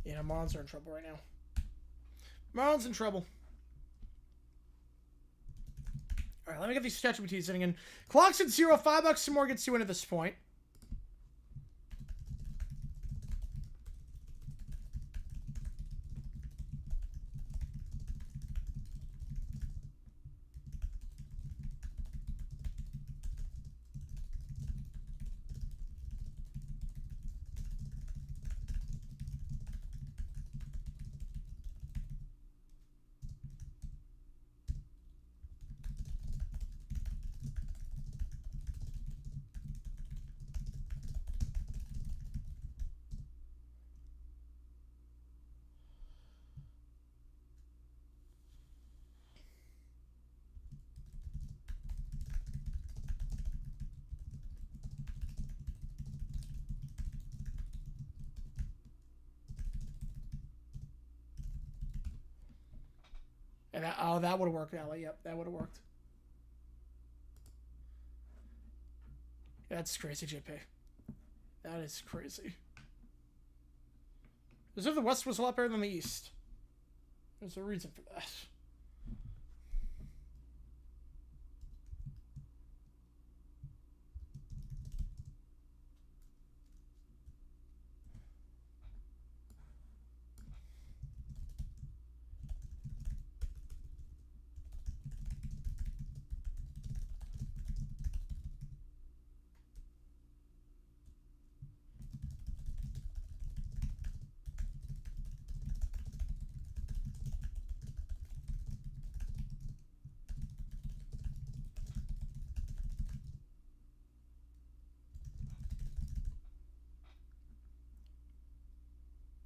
A: Yeah, Mons are in trouble right now. Mons in trouble. All right, let me get these ChatGPT sitting in. Clock's at 0, $5 some more gets you in at this point. And that, oh, that would have worked, Allie. Yep, that would have worked. That's crazy, JP. That is crazy. As if the West was a lot better than the East. There's a reason for that.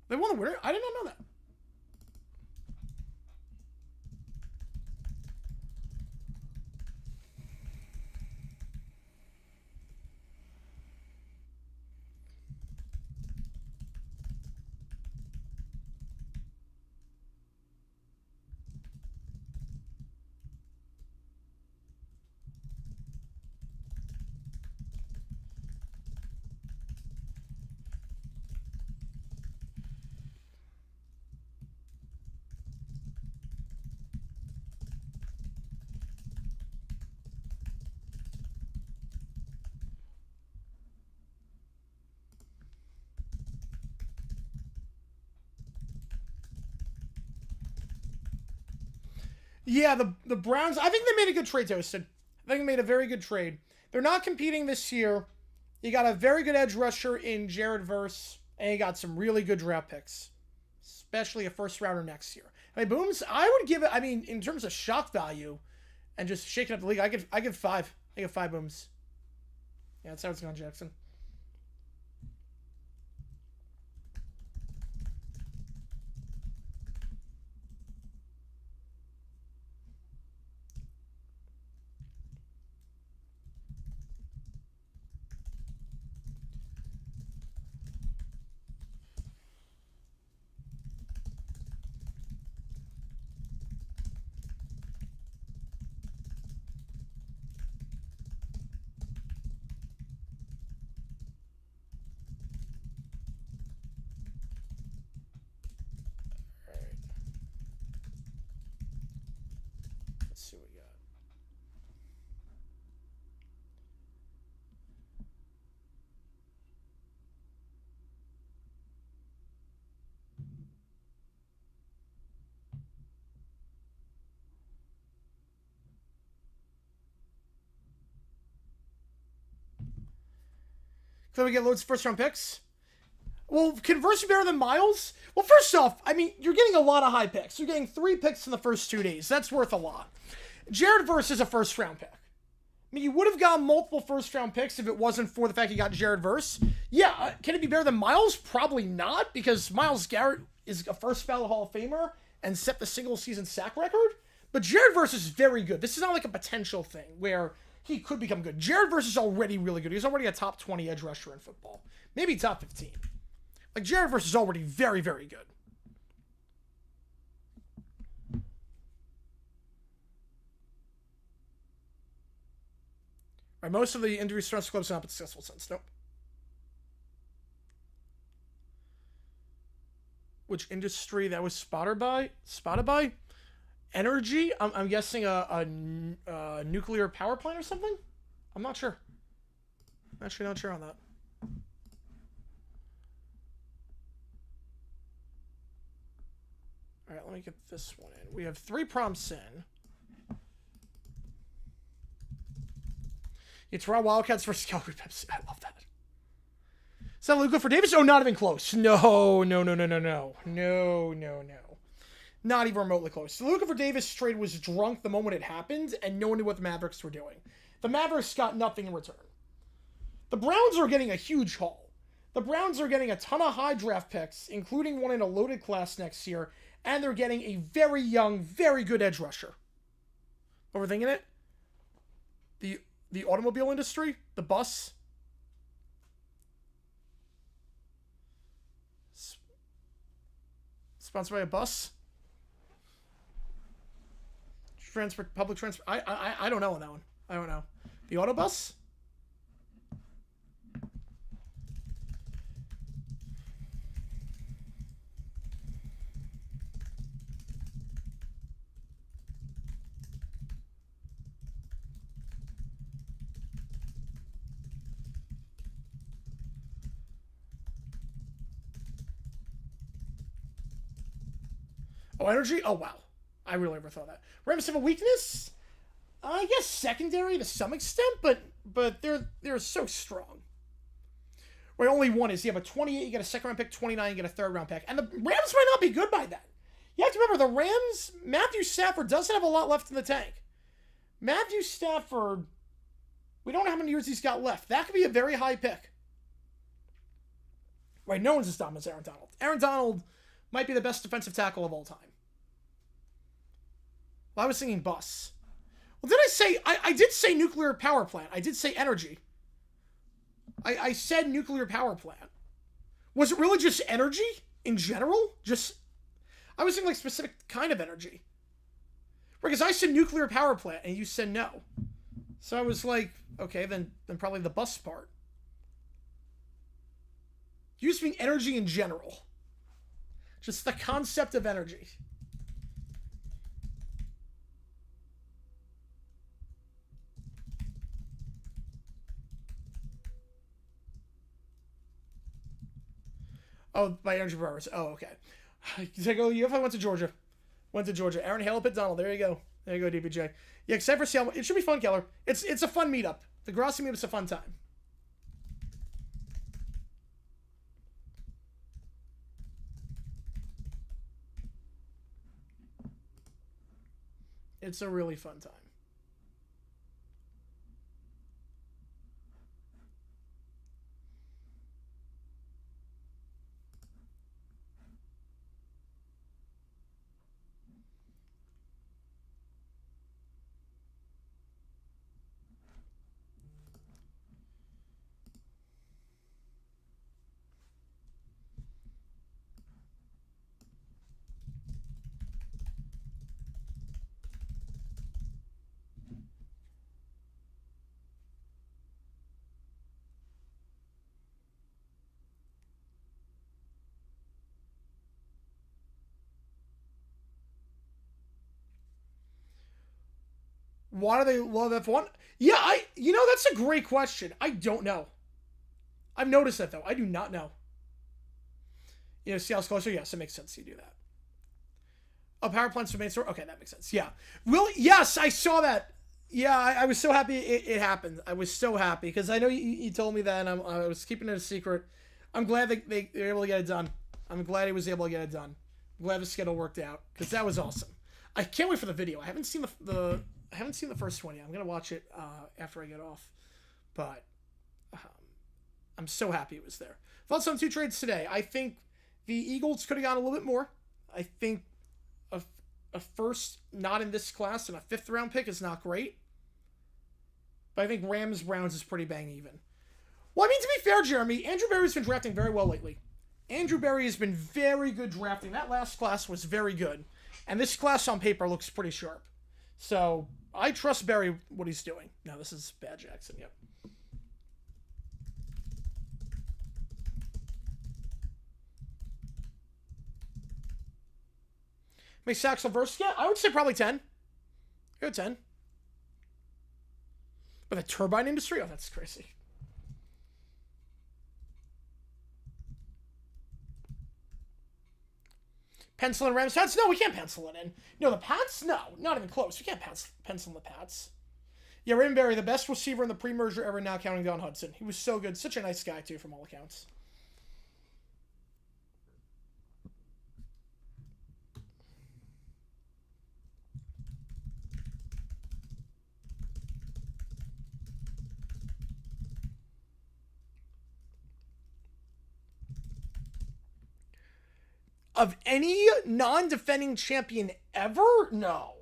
A: They won the winner? I did not know that. Yeah, the Browns, I think they made a good trade, Toasted. I think they made a very good trade. They're not competing this year. You got a very good edge rusher in Jared Verse, and you got some really good draft picks, especially a first rounder next year. I mean, Booms, I would give it, I mean, in terms of shock value and just shaking up the league, I give 5. I give 5 Booms. Yeah, that's how it's going, Jackson. Let's see what we got. Can we get loads of first-round picks? Well, Converse be better than Miles? Well, first off, I mean, you're getting a lot of high picks. You're getting 3 picks in the first 2 days. That's worth a lot. Jared Verse is a first-round pick. I mean, you would have gotten multiple first-round picks if it wasn't for the fact you got Jared Verse. Yeah, can it be better than Miles? Probably not, because Myles Garrett is a first-ballot Hall of Famer and set the single-season sack record. But Jared Verse is very good. This is not like a potential thing where he could become good. Jared Verse is already really good. He's already a top 20 edge rusher in football. Maybe top 15. Like, Jared Verse is already very, very good. Right, most of the injury stress clubs have not been successful since. Nope. Which industry that was spotted by? Energy? I'm guessing a nuclear power plant or something? I'm not sure. I'm actually not sure on that. All right, let me get this one in. We have 3 prompts in. It's raw Wildcats versus Calgary Pepsi. I love that. Is that Luka for Davis? Oh, not even close. No. Not even remotely close. The Luka for Davis trade was drunk the moment it happened, and no one knew what the Mavericks were doing. The Mavericks got nothing in return. The Browns are getting a huge haul. The Browns are getting a ton of high draft picks, including one in a loaded class next year, and they're getting a very young, very good edge rusher. Overthinking it? The automobile industry? The bus? Sponsored by a bus? Public transport? I don't know on that one. I don't know. The autobus? Oh, energy? Oh, wow. I really never thought that. Rams have a weakness? I guess secondary to some extent, but they're so strong. Right, only one is you have a 28, you get a second round pick, 29, you get a third round pick. And the Rams might not be good by then. You have to remember, the Rams, Matthew Stafford doesn't have a lot left in the tank. Matthew Stafford, we don't know how many years he's got left. That could be a very high pick. Right, no one's as dumb as Aaron Donald. Aaron Donald might be the best defensive tackle of all time. Well, I was thinking bus. Well, did I say... I did say nuclear power plant. I did say energy. I said nuclear power plant. Was it really just energy in general? Just... I was thinking like specific kind of energy. Because I said nuclear power plant and you said no. So I was like, okay, then probably the bus part. You just mean energy in general. Just the concept of energy. Oh, by energy powers. Oh, okay. UFI went to Georgia. Aaron Hale, Pitt Donald. There you go. There you go, DPJ. Yeah, except for Seattle. It should be fun, Keller. It's a fun meetup. The Grossi meetup's a fun time. It's a really fun time. Why do they love F1? Yeah, that's a great question. I don't know. I've noticed that, though. I do not know. Seattle's closer? Yes, it makes sense you do that. Oh, power plants for main store? Okay, that makes sense. Yeah. Yes, I saw that. Yeah, I was so happy it happened. I was so happy because I know you told me that, and I was keeping it a secret. I'm glad they were able to get it done. I'm glad he was able to get it done. I'm glad the schedule worked out because that was awesome. I can't wait for the video. I haven't seen the first one yet. I'm gonna watch it after I get off, but I'm so happy it was there. Thoughts on 2 trades today? I think the Eagles could have gone a little bit more. I think a first not in this class and a 5th round pick is not great. But I think Rams Browns is pretty bang even. Well, I mean, to be fair, Jeremy, Andrew Berry's been drafting very well lately. Andrew Berry has been very good drafting. That last class was very good. And this class on paper looks pretty sharp. So I trust Berry, what he's doing. No, this is Bad Jackson, yep. Make sacks on verse? Yeah, I would say probably 10. Go 10. But the turbine industry? Oh, that's crazy. Pencil in Rams Pats? No, we can't pencil it in. No, the Pats? No, not even close. We can't pencil in the Pats. Yeah, Raymond Berry, the best receiver in the pre-merger ever, now counting Don Hudson. He was so good. Such a nice guy, too, from all accounts. Of any non-defending champion ever? No,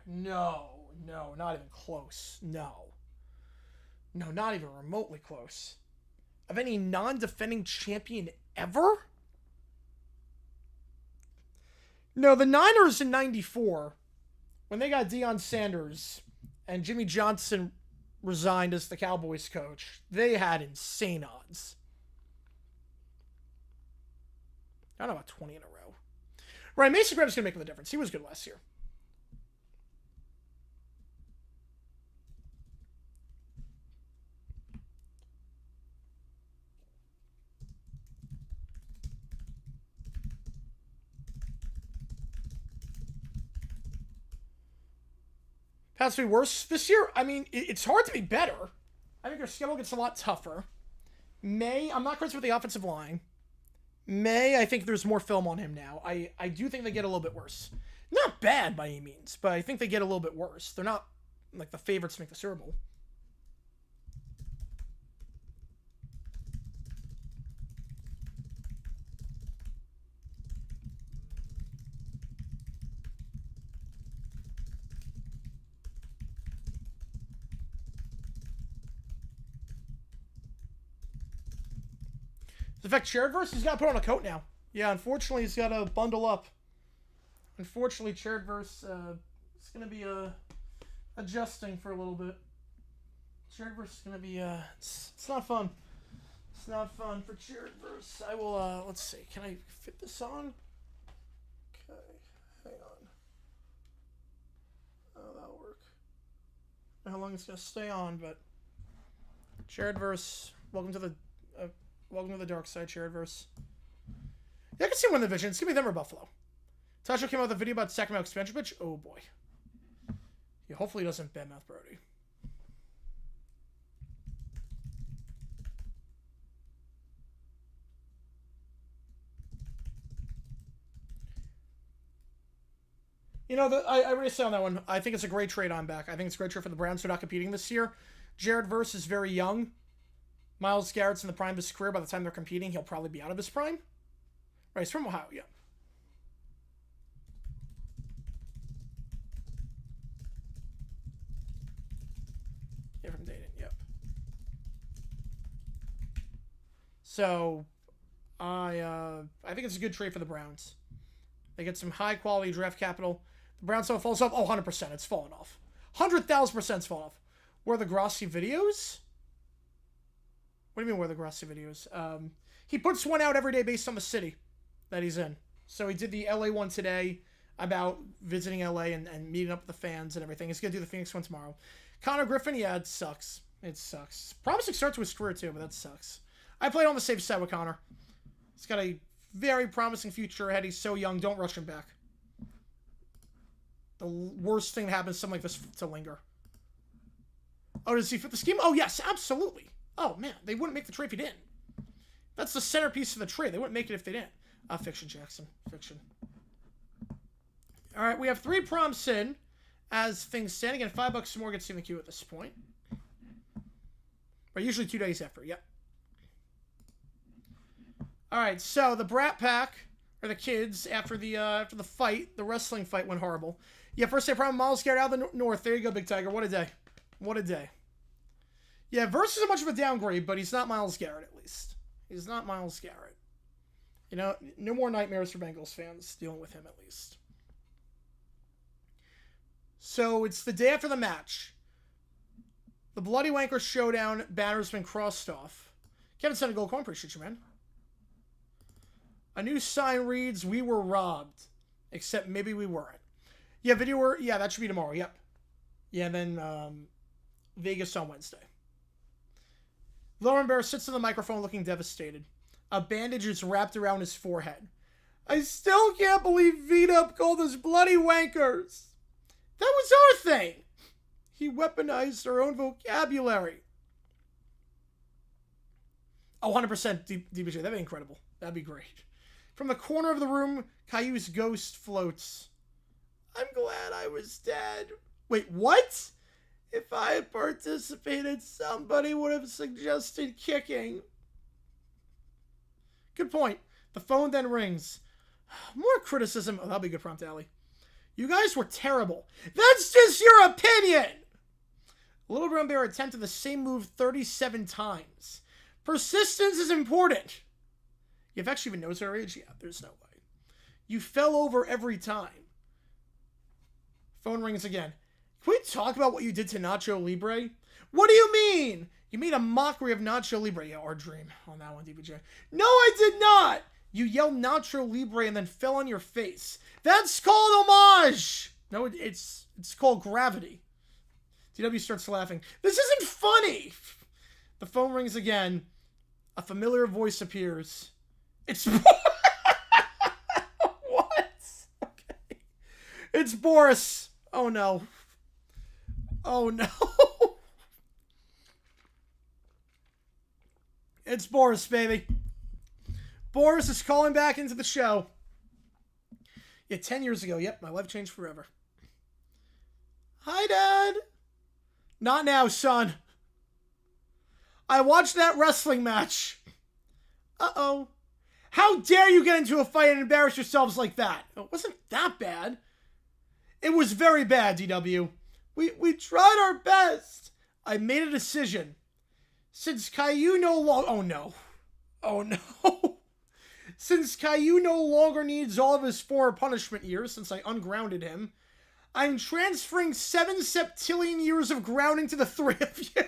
A: not even close. No, not even remotely close. Of any non-defending champion ever? No, the Niners in 94, when they got Deion Sanders and Jimmy Johnson resigned as the Cowboys coach, they had insane odds. I don't know about 20 in a row. Right, Mason Graham's going to make the difference. He was good last year. Pats to be worse this year? I mean, it's hard to be better. I think their schedule gets a lot tougher. I'm not crazy with the offensive line. I think there's more film on him now. I do think they get a little bit worse. Not bad by any means, but I think they get a little bit worse. They're not like the favorites to make the Super Bowl. In fact, Chairdverse, he's got to put on a coat now. Yeah, unfortunately, he's got to bundle up. Unfortunately, Chairdverse is going to be adjusting for a little bit. Chairdverse is going to be... it's not fun. It's not fun for Chairdverse. I will... let's see. Can I fit this on? Okay. Hang on. Oh, that'll work. I don't know how long it's going to stay on, but... Chairdverse, welcome to the dark side, Chairdverse. Yeah, I can see one in the vision. It's going to be them or Buffalo. Tasha came out with a video about Sacramento expansion pitch. Oh, boy. Yeah, hopefully he doesn't badmouth Brody. I already said on that one, I think it's a great trade on back. I think it's a great trade for the Browns. They're not competing this year. Jared Verse is very young. Myles Garrett's in the prime of his career. By the time they're competing, he'll probably be out of his prime. Right, he's from Ohio, yeah. Yeah, from Dayton, yep. So, I think it's a good trade for the Browns. They get some high-quality draft capital. The Browns don't falls off. Oh, 100%. It's fallen off. 100,000% it's fallen off. Where are the Grossi videos? What do you mean, where are the Grossi videos? He puts one out every day based on the city that he's in. So he did the LA one today. about visiting LA and meeting up with the fans and everything. He's going to do the Phoenix one tomorrow. Connor Griffin, yeah, it sucks. It sucks. Promising start to his career, too, but that sucks. I played on the safe side with Connor. He's got a very promising future ahead. He's so young. Don't rush him back. The worst thing that happens to something like this to linger. Oh, does he fit the scheme? Oh, yes, absolutely. Oh, man, they wouldn't make the trade if he didn't. That's the centerpiece of the trade. They wouldn't make it if they didn't. Fiction, Jackson. Fiction. All right, we have 3 prompts in as things stand. Again, $5 more gets you in the queue at this point. But usually 2 days after, yep. All right, so the Brat Pack, or the kids, after the fight, the wrestling fight went horrible. Yeah, first day problem, Miles Garrett out of the north. There you go, Big Tiger. What a day. What a day. Yeah, Verse isn't much of a downgrade, but he's not Miles Garrett, at least. He's not Miles Garrett. You know, no more nightmares for Bengals fans dealing with him, at least. So, it's the day after the match. The Bloody Wanker Showdown banner's been crossed off. Kevin sent a gold coin. Appreciate you, man. A new sign reads, "We were robbed." Except maybe we weren't. Yeah, video, yeah, that should be tomorrow, yep. Yeah, and then, Vegas on Wednesday. Lauren Bear sits on the microphone looking devastated. A bandage is wrapped around his forehead. I still can't believe V-Dub called us bloody wankers. That was our thing. He weaponized our own vocabulary. Oh, 100% DBJ. That'd be incredible. That'd be great. From the corner of the room, Caillou's ghost floats. I'm glad I was dead. Wait, what? If I had participated, somebody would have suggested kicking. Good point. The phone then rings. More criticism. Oh, that'll be a good prompt, Allie. You guys were terrible. That's just your opinion! Little Brown Bear attempted the same move 37 times. Persistence is important. You've actually even knows her age? Yeah, there's no way. You fell over every time. Phone rings again. Can we talk about what you did to Nacho Libre? What do you mean? You made a mockery of Nacho Libre. Yeah, our dream on that one, DBJ. No, I did not! You yelled Nacho Libre and then fell on your face. That's called homage! No, it's called gravity. DW starts laughing. This isn't funny! The phone rings again. A familiar voice appears. It's... What? Okay. It's Boris. Oh, no. Oh, no. It's Boris, baby. Boris is calling back into the show. Yeah, 10 years ago. Yep, my life changed forever. Hi, Dad. Not now, son. I watched that wrestling match. Uh-oh. How dare you get into a fight and embarrass yourselves like that? It wasn't that bad. It was very bad, DW. We tried our best. I made a decision. Since Caillou no longer... Oh, no. Oh, no. Since Caillou no longer needs all of his former punishment years, since I ungrounded him, I'm transferring 7 septillion years of grounding to the 3 of you.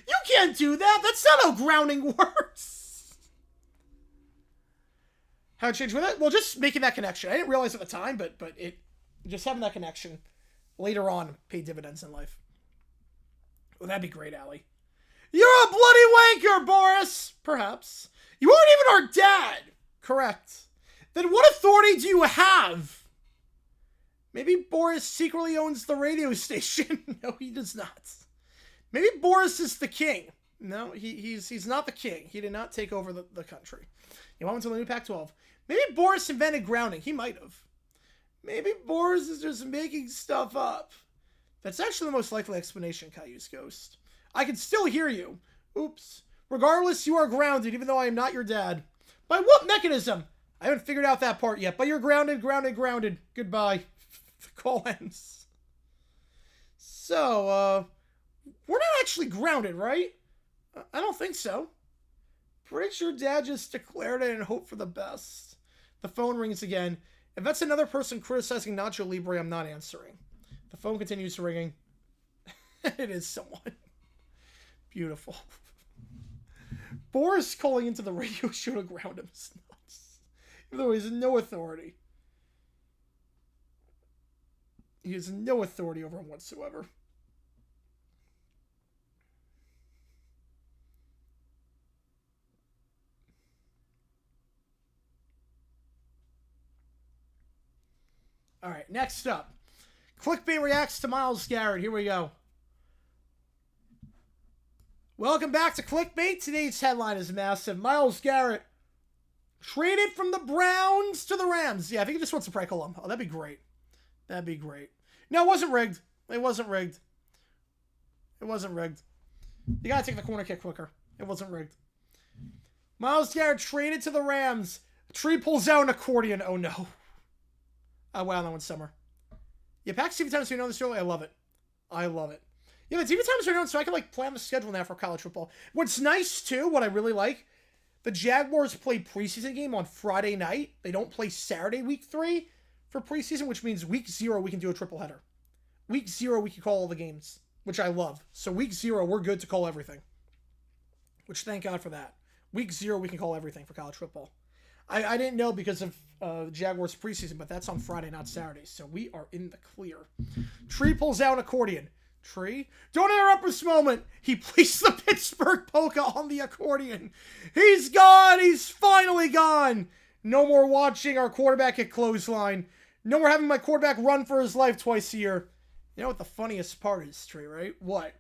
A: You can't do that. That's not how grounding works. How it changed with it? Well, just making that connection. I didn't realize at the time, but it just having that connection later on paid dividends in life. Well, that'd be great, Allie. You're a bloody wanker, Boris! Perhaps. You aren't even our dad! Correct. Then what authority do you have? Maybe Boris secretly owns the radio station. No, he does not. Maybe Boris is the king. No, he's not the king. He did not take over the country. He went until the new Pac-12. Maybe Boris invented grounding. He might have. Maybe Boris is just making stuff up. That's actually the most likely explanation, Caillou's ghost. I can still hear you. Oops. Regardless, you are grounded, even though I am not your dad. By what mechanism? I haven't figured out that part yet, but you're grounded, grounded, grounded. Goodbye. The call ends. So, we're not actually grounded, right? I don't think so. Pretty sure Dad just declared it and hoped for the best. The phone rings again. If that's another person criticizing Nacho Libre, I'm not answering. The phone continues ringing. It is someone. Beautiful. Boris calling into the radio show to ground him is nuts. Even though he has no authority. He has no authority over him whatsoever. All right, next up. Clickbait reacts to Myles Garrett. Here we go. Welcome back to Clickbait. Today's headline is massive. Myles Garrett traded from the Browns to the Rams. Yeah, I think he just wants to prank him. Oh, that'd be great. That'd be great. No, it wasn't rigged. It wasn't rigged. It wasn't rigged. You gotta take the corner kick quicker. It wasn't rigged. Myles Garrett traded to the Rams. Tree pulls out an accordion. Oh, no. Oh, wow, that one's summer. Yeah, PAX TV times so you know this early. I love it. I love it. Yeah, the TV times are known so I can, like, plan the schedule now for college football. What's nice, too, what I really like, the Jaguars play preseason game on Friday night. They don't play Saturday, week 3 for preseason, which means week 0, we can do a triple header. Week 0, we can call all the games, which I love. So week 0, we're good to call everything, which thank God for that. Week 0, we can call everything for college football. I didn't know because of Jaguars preseason, but that's on Friday, not Saturday. So we are in the clear. Tree pulls out an accordion. Tree, don't interrupt this moment. He placed the Pittsburgh polka on the accordion. He's gone. He's finally gone. No more watching our quarterback at clothesline. No more having my quarterback run for his life twice a year. You know what the funniest part is, Tree, right? What?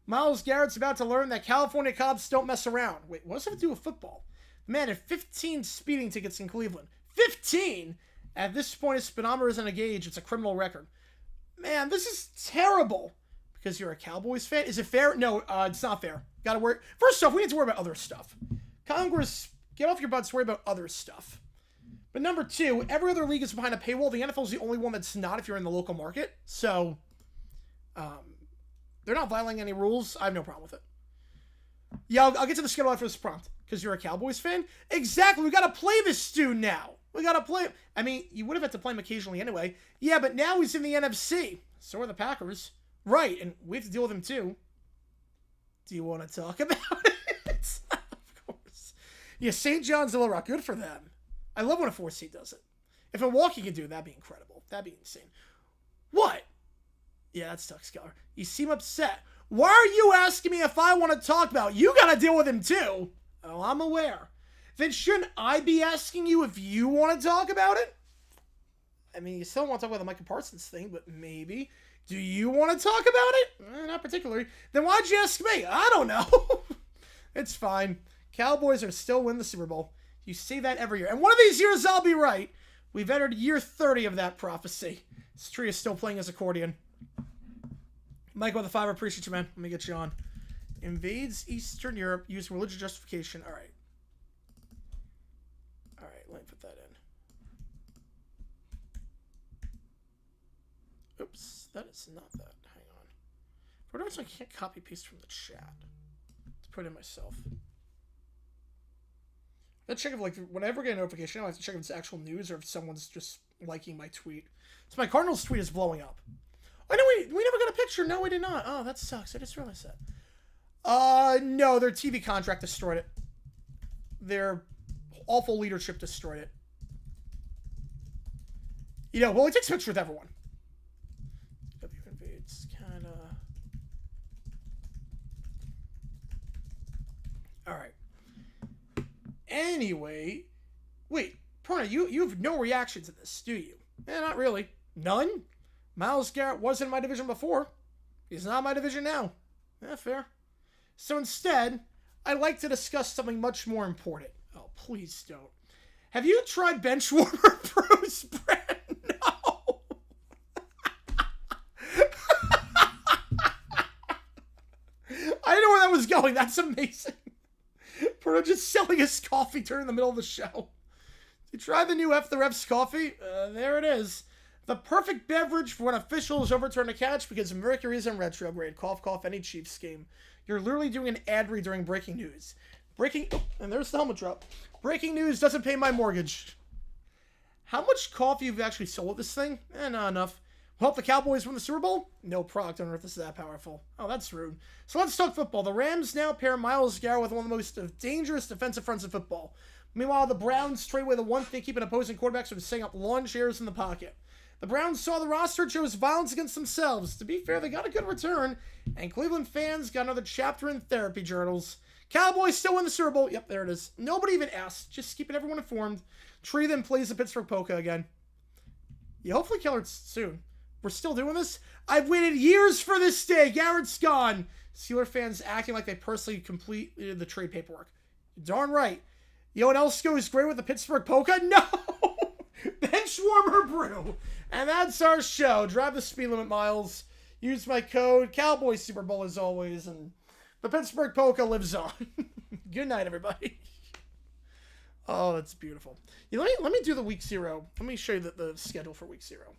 A: Myles Garrett's about to learn that California cops don't mess around. Wait, what does it have to do with football? The man had 15 speeding tickets in Cleveland. 15? At this point, his speedometer isn't a gauge. It's a criminal record. Man, this is terrible. Because you're a Cowboys fan? Is it fair? No, it's not fair. Gotta worry. First off, we need to worry about other stuff. Congress, get off your butts, worry about other stuff. But number 2, every other league is behind a paywall. The NFL is the only one that's not if you're in the local market. So, they're not violating any rules. I have no problem with it. Yeah, I'll get to the schedule after this prompt. Because you're a Cowboys fan? Exactly. We got to play this dude now. We got to play him. I mean, you would have had to play him occasionally anyway. Yeah, but now he's in the NFC. So are the Packers. Right, and we have to deal with him too. Do you want to talk about it? Of course. Yeah, St. John's and Little Rock. Good for them. I love when a 4 seed does it. If Milwaukee can do it, that'd be incredible. That'd be insane. What? Yeah, that sucks, Skeller. You seem upset. Why are you asking me if I want to talk about it? You got to deal with him too. Oh, I'm aware. Then shouldn't I be asking you if you want to talk about it? I mean, you still want to talk about the Micah Parsons thing, but maybe. Do you want to talk about it? Not particularly. Then why'd you ask me? I don't know. It's fine. Cowboys are still winning the Super Bowl. You say that every year. And one of these years I'll be right. We've entered year 30 of that prophecy. This tree is still playing his accordion. Mike with the $5. Appreciate you, man. Let me get you on. Invades Eastern Europe using religious justification. All right. All right, let me put that in. Oops, that is not that. Hang on. For whatever reason, I can't copy paste from the chat to put in myself. Let's check if, like, whenever I get a notification, I have to check if it's actual news or if someone's just liking my tweet. So my Cardinals tweet is blowing up. Oh, no, we never got a picture. No, we did not. Oh, that sucks. I just realized that. No, their TV contract destroyed it. Their awful leadership destroyed it. You know, well, it takes a picture with everyone. W invades Canada. Alright. Anyway. Wait, Perna, you have no reaction to this, do you? Not really. None? Myles Garrett wasn't in my division before. He's not in my division now. Fair. So instead, I'd like to discuss something much more important. Oh, please don't. Have you tried Benchwarmer Bros bread? No. I didn't know where that was going. That's amazing. Bruno just selling his coffee during the middle of the show. Did you try the new F the Refs coffee? There it is. The perfect beverage for when officials overturn a catch because Mercury is in retrograde. Cough, cough, any Chiefs game. You're literally doing an ad read during breaking news. And there's the helmet drop. Breaking news doesn't pay my mortgage. How much coffee have you actually sold with this thing? Not enough. Will help the Cowboys win the Super Bowl? No product on earth is that powerful. Oh, that's rude. So let's talk football. The Rams now pair Myles Garrett with one of the most dangerous defensive fronts in football. Meanwhile, the Browns trade away the one thing keeping opposing quarterbacks from setting up lawn chairs in the pocket. The Browns saw the roster, chose violence against themselves. To be fair, they got a good return, and Cleveland fans got another chapter in therapy journals. Cowboys still win the Super Bowl. Yep, there it is. Nobody even asked. Just keeping everyone informed. Tree then plays the Pittsburgh Polka again. Yeah, hopefully kill it soon. We're still doing this? I've waited years for this day. Garrett's gone. Steeler fans acting like they personally completed the trade paperwork. Darn right. You know what else goes great with the Pittsburgh Polka? No! Bench warmer brew. And that's our show. Drive the speed limit, Miles. Use my code. Cowboys Super Bowl as always. And the Pittsburgh Polka lives on. Good night, everybody. Oh, that's beautiful. Yeah, let me do the week 0. Let me show you the schedule for week 0.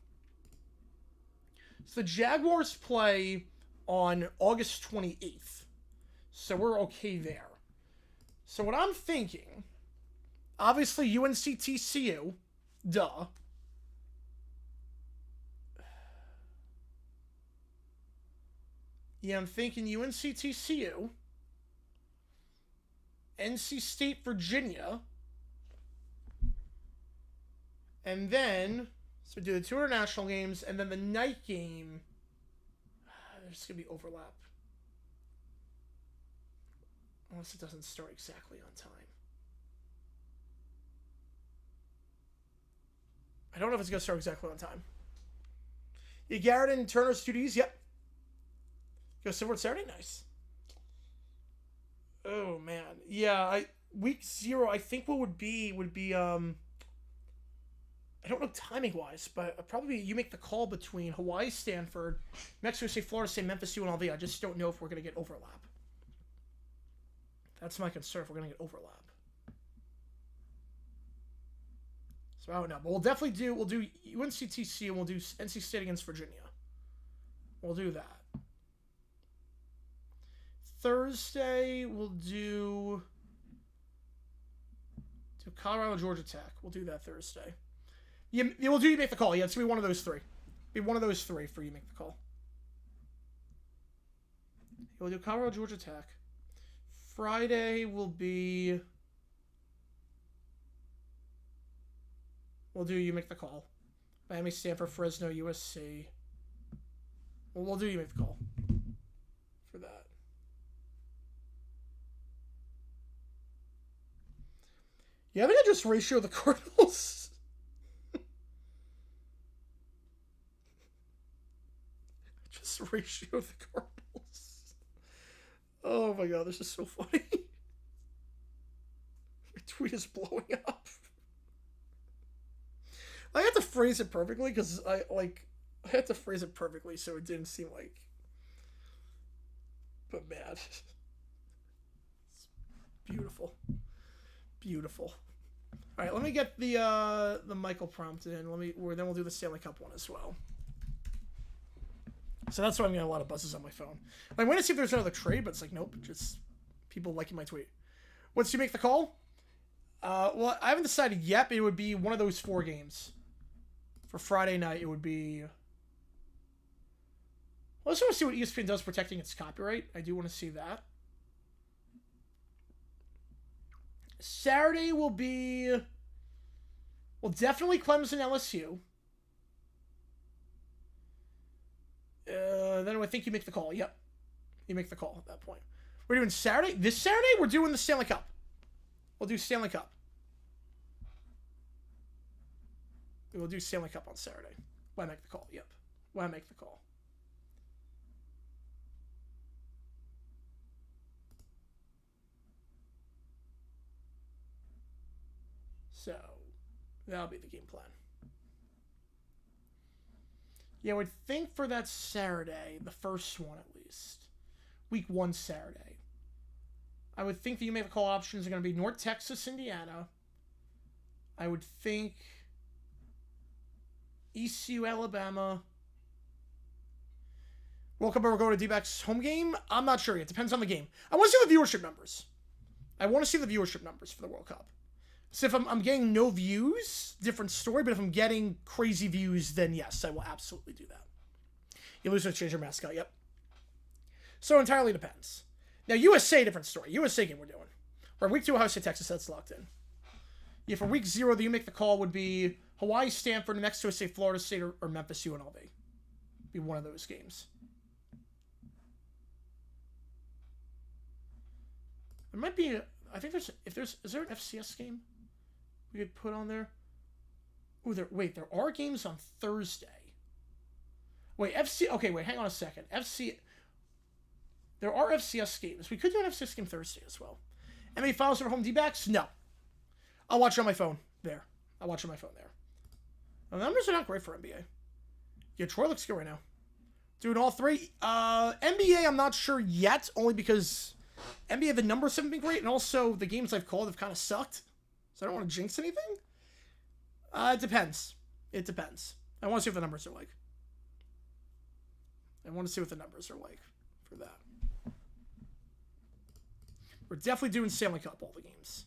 A: So the Jaguars play on August 28th. So we're okay there. So what I'm thinking, obviously UNC TCU, duh. Yeah, I'm thinking UNC TCU, NC State, Virginia, and then, so do the 2 international games, and then the night game, there's going to be overlap. Unless it doesn't start exactly on time. I don't know if it's going to start exactly on time. Yeah, Garrett and Turner's 2Ds, yep. Go Silver Saturday, nice. Oh man, yeah. Week 0, I think what would be I don't know timing wise, but probably you make the call between Hawaii, Stanford, Mexico State, Florida State, Memphis, UNLV. I just don't know if we're gonna get overlap. That's my concern, if we're gonna get overlap. So I don't know, but we'll do UNCTC and we'll do NC State against Virginia. We'll do that. Thursday, we'll do Colorado, Georgia Tech. We'll do that Thursday. Yeah, we'll do you make the call. Yeah, it's going to be one of those 3. Be one of those 3 for you make the call. We'll do Colorado, Georgia Tech. Friday will be... We'll do you make the call. Miami, Stanford, Fresno, USC. Well, we'll do you make the call for that. Yeah, I think I just ratio the Cardinals. Just ratio the Cardinals. Oh my god, this is so funny. My tweet is blowing up. I had to phrase it perfectly because I had to phrase it perfectly so it didn't seem like. But man, it's beautiful, beautiful. All right, let me get the Michael prompt in. Then we'll do the Stanley Cup one as well. So that's why I'm getting a lot of buzzes on my phone. I want to see if there's another trade, but it's like nope, just people liking my tweet. Once you make the call, well, I haven't decided yet. But it would be one of those 4 games. For Friday night, it would be. Well, I just want to see what ESPN does protecting its copyright. I do want to see that. Saturday will be, well, definitely Clemson, LSU. Then I think you make the call. Yep. You make the call at that point. We're doing Saturday. This Saturday, we're doing the Stanley Cup. We'll do Stanley Cup. We'll do Stanley Cup on Saturday. Why make the call? Yep. Why make the call? So, that'll be the game plan. Yeah, I would think for that Saturday, the first one at least, week 1 Saturday, I would think that you make the call options are going to be North Texas, Indiana. I would think ECU, Alabama. World Cup ever go to D-backs home game? I'm not sure yet. Depends on the game. I want to see the viewership numbers. I want to see the viewership numbers for the World Cup. So if I'm getting no views, different story. But if I'm getting crazy views, then yes, I will absolutely do that. You lose to change your mascot, yep. So entirely depends. Now USA, different story. USA game we're doing. Or week 2, Ohio State, Texas, that's locked in. Yeah, for week 0, the you make the call would be Hawaii, Stanford, New Mexico State, Florida State, or Memphis, UNLV. Be one of those games. There might be, I think is there an FCS game we could put on there? Ooh, there are games on Thursday. Wait, hang on a second. There are FCS games. We could do an FCS game Thursday as well. NBA Finals over home D-backs? No. I'll watch it on my phone there. The numbers are not great for NBA. Yeah, Troy looks good right now. Doing all three. NBA, I'm not sure yet, only because NBA, the numbers haven't been great, and also the games I've called have kind of sucked. So I don't want to jinx anything. It depends. I want to see what the numbers are like. For that. We're definitely doing Stanley Cup, all the games.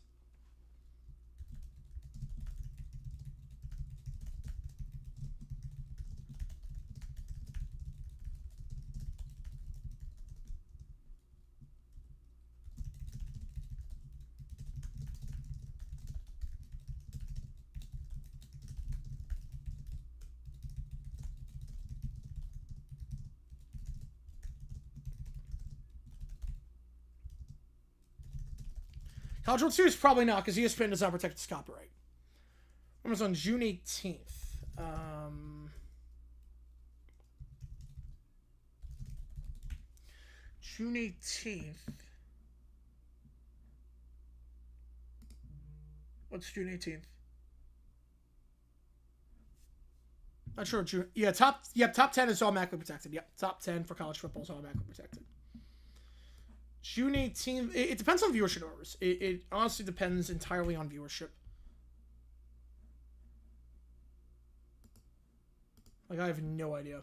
A: College World Series, probably not, because ESPN does not protect its copyright. It was on June 18th. June 18th. What's June 18th? Not sure. June. Yeah, top 10 is automatically protected. Yep, top 10 for college football is automatically protected. June 18th. It depends on viewership numbers. It honestly depends entirely on viewership. Like, I have no idea.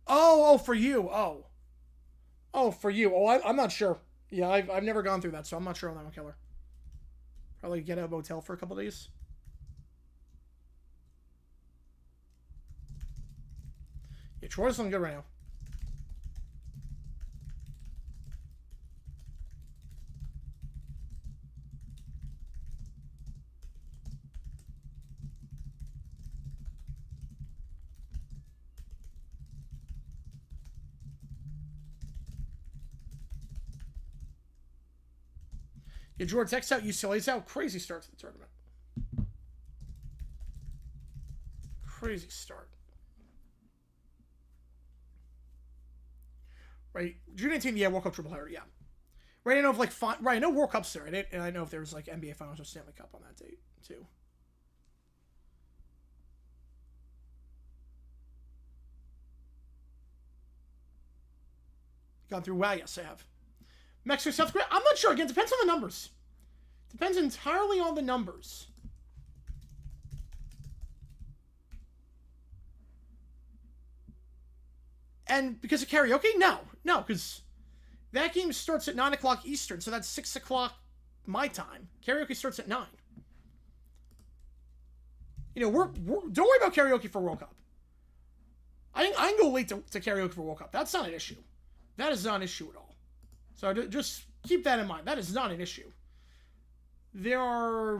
A: Oh, for you. Oh, for you. Oh, I'm not sure. Yeah, I've never gone through that, so I'm not sure on that one, Killer. Probably get a motel for a couple days. Yeah, Troy's looking good right now. Yeah, George, Tech's out, UCLA's out. Crazy start to the tournament. Crazy start. Right, June 18th, yeah, World Cup triple header, yeah. Right, I know if I know World Cup's there, and I know if there's like NBA Finals or Stanley Cup on that date too. Gone through? Wow, yes, I have. Mexico, South Korea. I'm not sure. Again, depends on the numbers. Depends entirely on the numbers. And because of karaoke? No, because that game starts at 9 o'clock Eastern, so that's 6 o'clock my time. Karaoke starts at 9. You know, don't worry about karaoke for World Cup. I can go late to karaoke for World Cup. That's not an issue. That is not an issue at all. So just keep that in mind. That is not an issue. I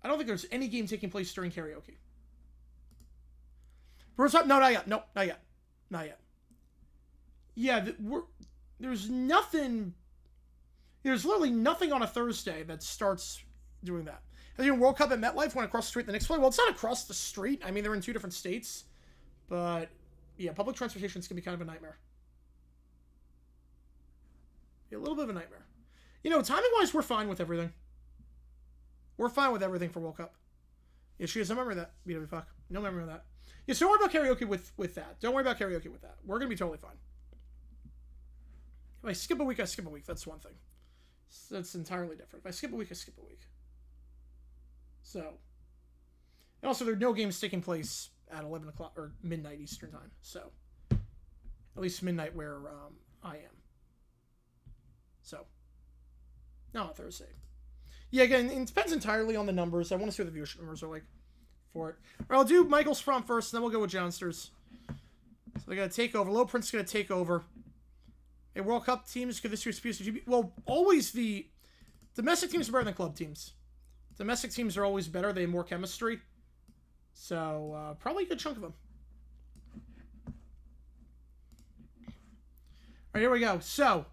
A: don't think there's any game taking place during karaoke. First up? No, not yet. Nope, not yet. Not yet. Yeah, there's nothing. There's literally nothing on a Thursday that starts doing that. Have you World Cup at MetLife went across the street the next play? Well, it's not across the street. I mean, they're in 2 different states. But, yeah, public transportation can be kind of a nightmare. Yeah, a little bit of a nightmare. You know, timing-wise, we're fine with everything. We're fine with everything for World Cup. Yeah, she has no memory of that. BW fuck. No memory of that. Yeah, so don't worry about karaoke with that. Don't worry about karaoke with that. We're going to be totally fine. If I skip a week, I skip a week. That's one thing. That's entirely different. If I skip a week, I skip a week. So. And also, there are no games taking place at 11 o'clock or midnight Eastern time. So. At least midnight where I am. So. No, on Thursday. Yeah, again, it depends entirely on the numbers. I want to see what the viewership numbers are like for it. All right, I'll do Michael's From first, and then we'll go with Johnsters. So they're going to take over. Low Prince is going to take over. A World Cup teams could this year's PSG? Well, always the domestic teams are better than club teams. Domestic teams are always better. They have more chemistry. So, probably a good chunk of them. All right, here we go. So,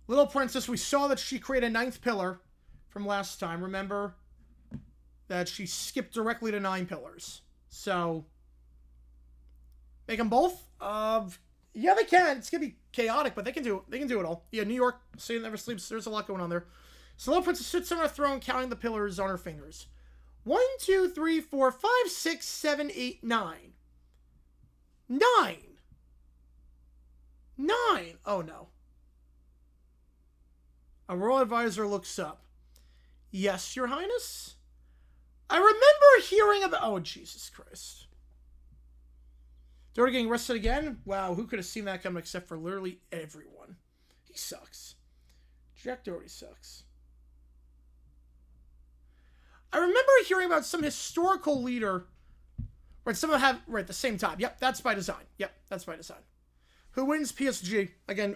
A: Little Princess, we saw that she created a 9th pillar from last time. Remember that she skipped directly to 9 pillars. So, make them both? Yeah, they can. It's going to be chaotic, but they can do it all. Yeah, New York, City Never Sleeps. There's a lot going on there. So, Little Princess sits on her throne, counting the pillars on her fingers. 1, 2, 3, 4, 5, 6, 7, 8, 9. 9. 9. Oh, no. A royal advisor looks up. Yes, Your Highness? I remember hearing about... Oh, Jesus Christ. Doherty getting arrested again? Wow, who could have seen that coming except for literally everyone? He sucks. Jack Doherty sucks. I remember hearing about some historical leader. Right, some of them have... Right, the same time. Yep, that's by design. Yep, that's by design. Who wins PSG? Again,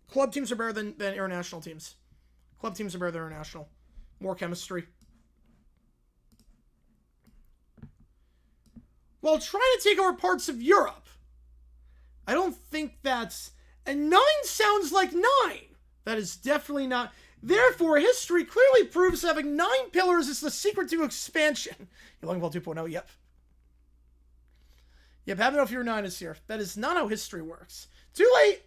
A: club teams are better than international teams. Club teams are better than international. More chemistry. While trying to take over parts of Europe. I don't think that's... And 9 sounds like 9. That is definitely not... Therefore, history clearly proves having 9 pillars is the secret to expansion. You're looking for 2.0, yep. Yep, have enough your 9 is here. That is not how history works. Too late!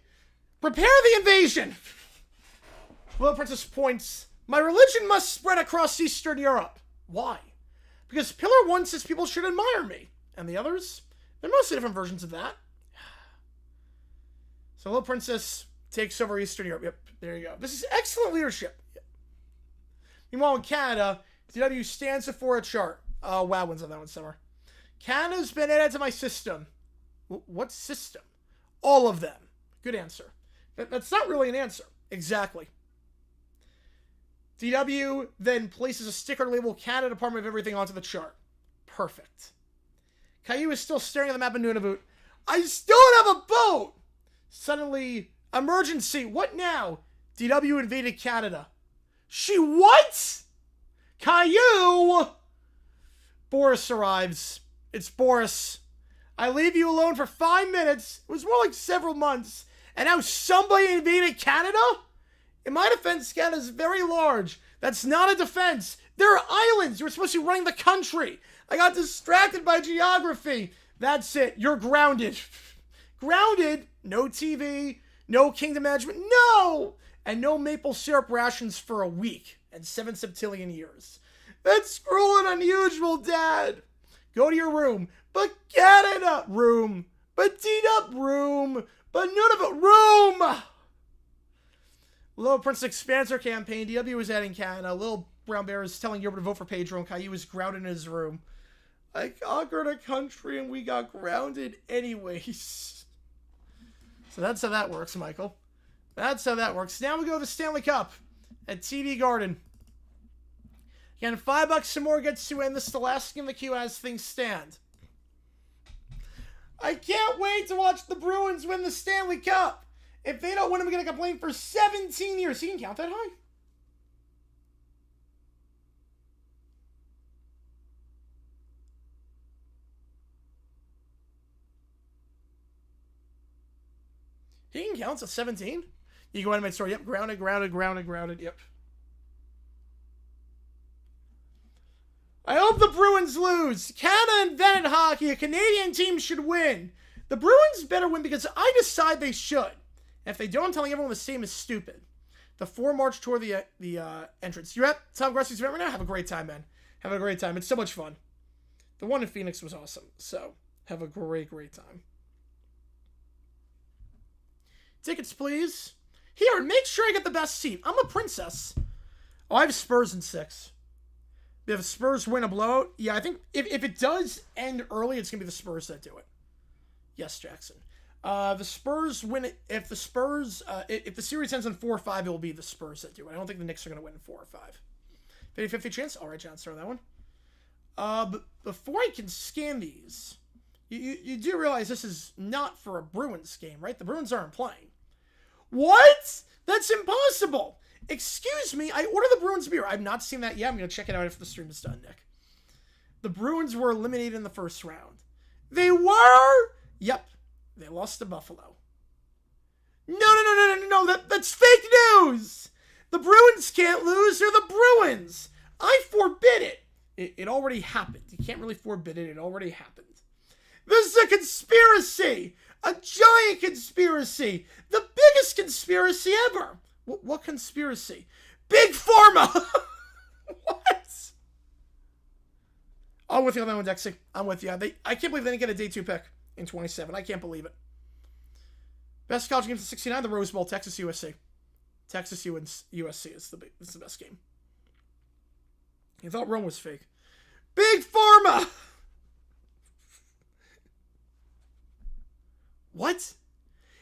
A: Prepare the invasion! Little Princess points. My religion must spread across Eastern Europe. Why? Because Pillar 1 says people should admire me. And the others? They're mostly different versions of that. So Little Princess takes over Eastern Europe. Yep, there you go. This is excellent leadership. Yep. Meanwhile, in Canada, DW stands before a chart. Oh, wow, wins on that one, Summer. Canada's been added to my system. What system? All of them. Good answer. That's not really an answer. Exactly. DW then places a sticker labeled Canada Department of Everything onto the chart. Perfect. Caillou is still staring at the map of Nunavut. I still don't have a boat! Suddenly, emergency. What now? DW invaded Canada. She what? Caillou! Boris arrives. It's Boris. I leave you alone for 5 minutes. It was more like several months. And now somebody invaded Canada? In my defense, Canada's very large. That's not a defense. There are islands. You were supposed to be running the country. I got distracted by geography. That's it. You're grounded. Grounded? No TV. No kingdom management. No! And no maple syrup rations for a week. And 7 septillion years. That's cruel and unusual, Dad. Go to your room. But Canada room. But D-Up room. But Nunavut room. Little Princess expands her campaign. DW is adding Canada. Little Brown Bear is telling Europe to vote for Pedro, and Caillou is grounded in his room. I conquered a country and we got grounded anyways. So that's how that works, Michael. That's how that works. Now we go to the Stanley Cup at TD Garden. Again, $5 some more gets to end. This is the last game of the queue as things stand. I can't wait to watch the Bruins win the Stanley Cup. If they don't win, I'm going to complain for 17 years. He can count that high. He can count to 17. You go out of my story. Yep, grounded. Yep. I hope the Bruins lose. Canada invented hockey. A Canadian team should win. The Bruins better win because I decide they should. And if they don't, I'm telling everyone the same is stupid. The 4 March toward the entrance. You're at Tom Grassy's event right now? Have a great time, man. Have a great time. It's so much fun. The one in Phoenix was awesome. So, have a great time. Tickets, please. Here, make sure I get the best seat. I'm a princess. Oh, I have Spurs in 6. If Spurs win a blowout, yeah, I think if it does end early, it's going to be the Spurs that do it. Yes, Jackson. The Spurs win it. If the series ends in 4-5, it will be the Spurs that do it. I don't think the Knicks are going to win in 4 or 5. 50-50 chance? All right, John, start on that one. But before I can scan these, You do realize this is not for a Bruins game, right? The Bruins aren't playing. What? That's impossible. Excuse me, I ordered the Bruins beer. I've not seen that yet. I'm going to check it out after the stream is done, Nick. The Bruins were eliminated in the first round. They were? Yep. They lost to Buffalo. No. That's fake news. The Bruins can't lose. They're the Bruins. I forbid it. It already happened. You can't really forbid it. It already happened. This is a conspiracy. A giant conspiracy. The biggest conspiracy ever. What conspiracy? Big Pharma. What? I'm with you on that one, Dexy. I'm with you. I can't believe they didn't get a day 2 pick in 27. I can't believe it. Best college games of 69, the Rose Bowl, Texas USC. Texas USC is the best game. You thought Rome was fake. Big Pharma! What?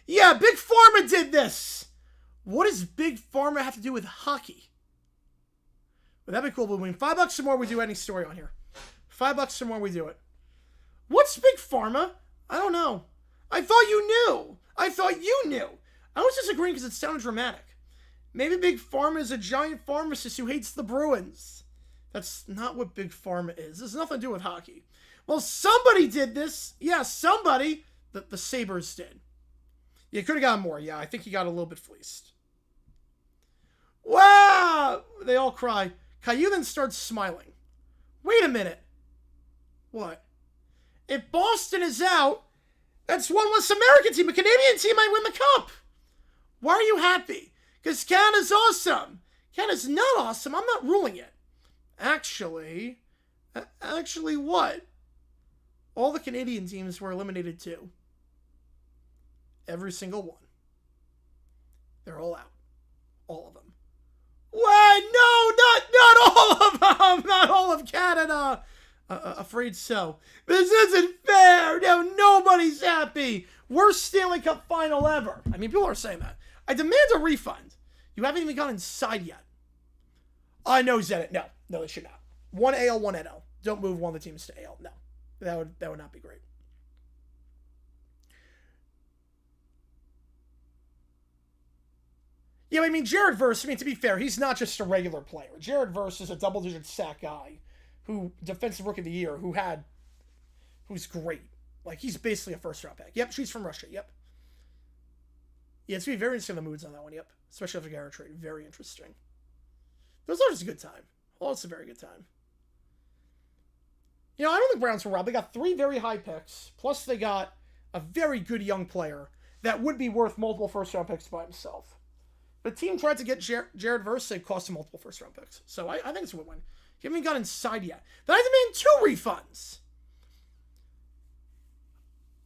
A: Yeah, Big Pharma did this! What does Big Pharma have to do with hockey? Would that be cool? But we win $5 or more, we do any story on here. $5 or more, we do it. What's Big Pharma? I don't know. I thought you knew. I thought you knew. I was disagreeing because it sounded dramatic. Maybe Big Pharma is a giant pharmacist who hates the Bruins. That's not what Big Pharma is. This has nothing to do with hockey. Well, somebody did this. Yeah, somebody. The Sabres did. You could have gotten more. Yeah, I think he got a little bit fleeced. Wow! They all cry. Caillou then starts smiling. Wait a minute. What? If Boston is out, that's one less American team. A Canadian team might win the cup. Why are you happy? Because Canada's awesome. Canada's not awesome. I'm not ruling it. Actually what? All the Canadian teams were eliminated too. Every single one. They're all out. All of them. What? No, not all of them. Not all of Canada. Afraid so. This isn't fair. No, nobody's happy. Worst Stanley Cup final ever. I mean, people are saying that. I demand a refund. You haven't even got inside yet. No, Zenit. No, they should not. One AL, one NL. Don't move one of the teams to AL. No, that would not be great. Yeah, I mean, Jared Verse, to be fair, he's not just a regular player. Jared Verse is a double-digit sack guy who, defensive rookie of the year, who's great. Like, he's basically a first-round pick. Yep, she's from Russia. Yep. Yeah, it's going to be very interesting, the moods on that one. Yep. Especially after Garrett trade. Very interesting. Those are just a good time. Oh, it's a very good time. I don't think Browns were robbed. They got 3 very high picks, plus they got a very good young player that would be worth multiple first-round picks by himself. The team tried to get Jared Verse, it cost him multiple first-round picks. So I think it's a win-win. He hasn't got inside yet. Then I demand 2 refunds.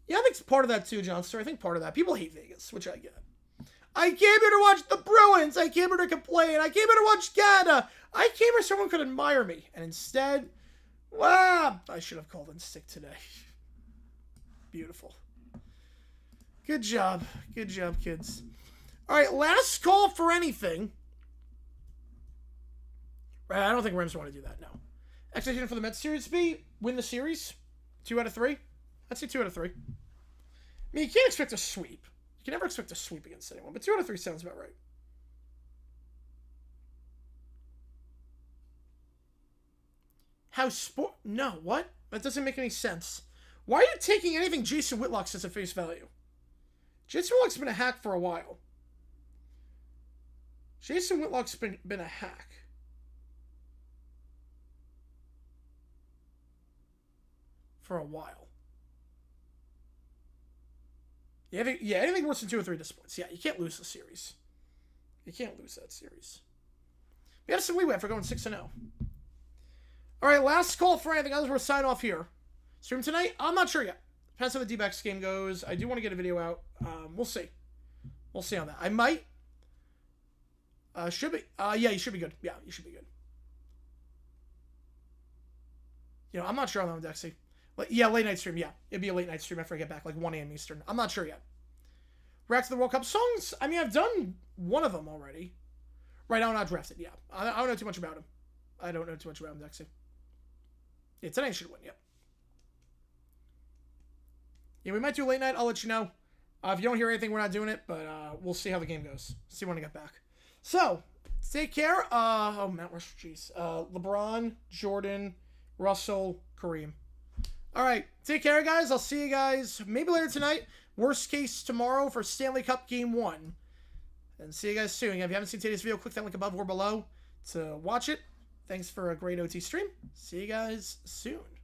A: Yeah, I think it's part of that too, Johnster. I think part of that. People hate Vegas, which I get. I came here to watch the Bruins. I came here to complain. I came here to watch Canada. I came here so someone could admire me. And instead, wow, I should have called in sick today. Beautiful. Good job. Good job, kids. All right, last call for anything. Right, I don't think Rams want to do that, no. Expectation for the Mets series be win the series? 2 out of 3? I'd say 2 out of 3. I mean, you can't expect a sweep. You can never expect a sweep against anyone, but 2 out of 3 sounds about right. No, what? That doesn't make any sense. Why are you taking anything Jason Whitlock says at face value? Jason Whitlock's been a hack for a while. Jason Whitlock's been a hack. For a while. Yeah, anything worse than 2 or 3 disappoints. Yeah, you can't lose the series. You can't lose that series. We have some leeway after going 6-0. All right, last call for anything else. We're sign off here. Stream tonight? I'm not sure yet. Depends how the D-backs game goes. I do want to get a video out. We'll see. We'll see on that. I might. Should be. Yeah, you should be good. Yeah, you should be good. I'm not sure on that one, Dexy. Yeah, late night stream, yeah. It'd be a late night stream after I get back, like 1 a.m. Eastern. I'm not sure yet. React to the World Cup songs? I mean, I've done one of them already. Right now, I'm not drafted, yeah. I don't know too much about him. I don't know too much about him, Dexy. Yeah, tonight should win, yeah. Yeah, we might do late night. I'll let you know. If you don't hear anything, we're not doing it, but we'll see how the game goes. See when I get back. So, take care. Oh, Mount Rushmore, jeez. LeBron, Jordan, Russell, Kareem. All right, take care, guys. I'll see you guys maybe later tonight. Worst case tomorrow for Stanley Cup Game 1. And see you guys soon. If you haven't seen today's video, click that link above or below to watch it. Thanks for a great OT stream. See you guys soon.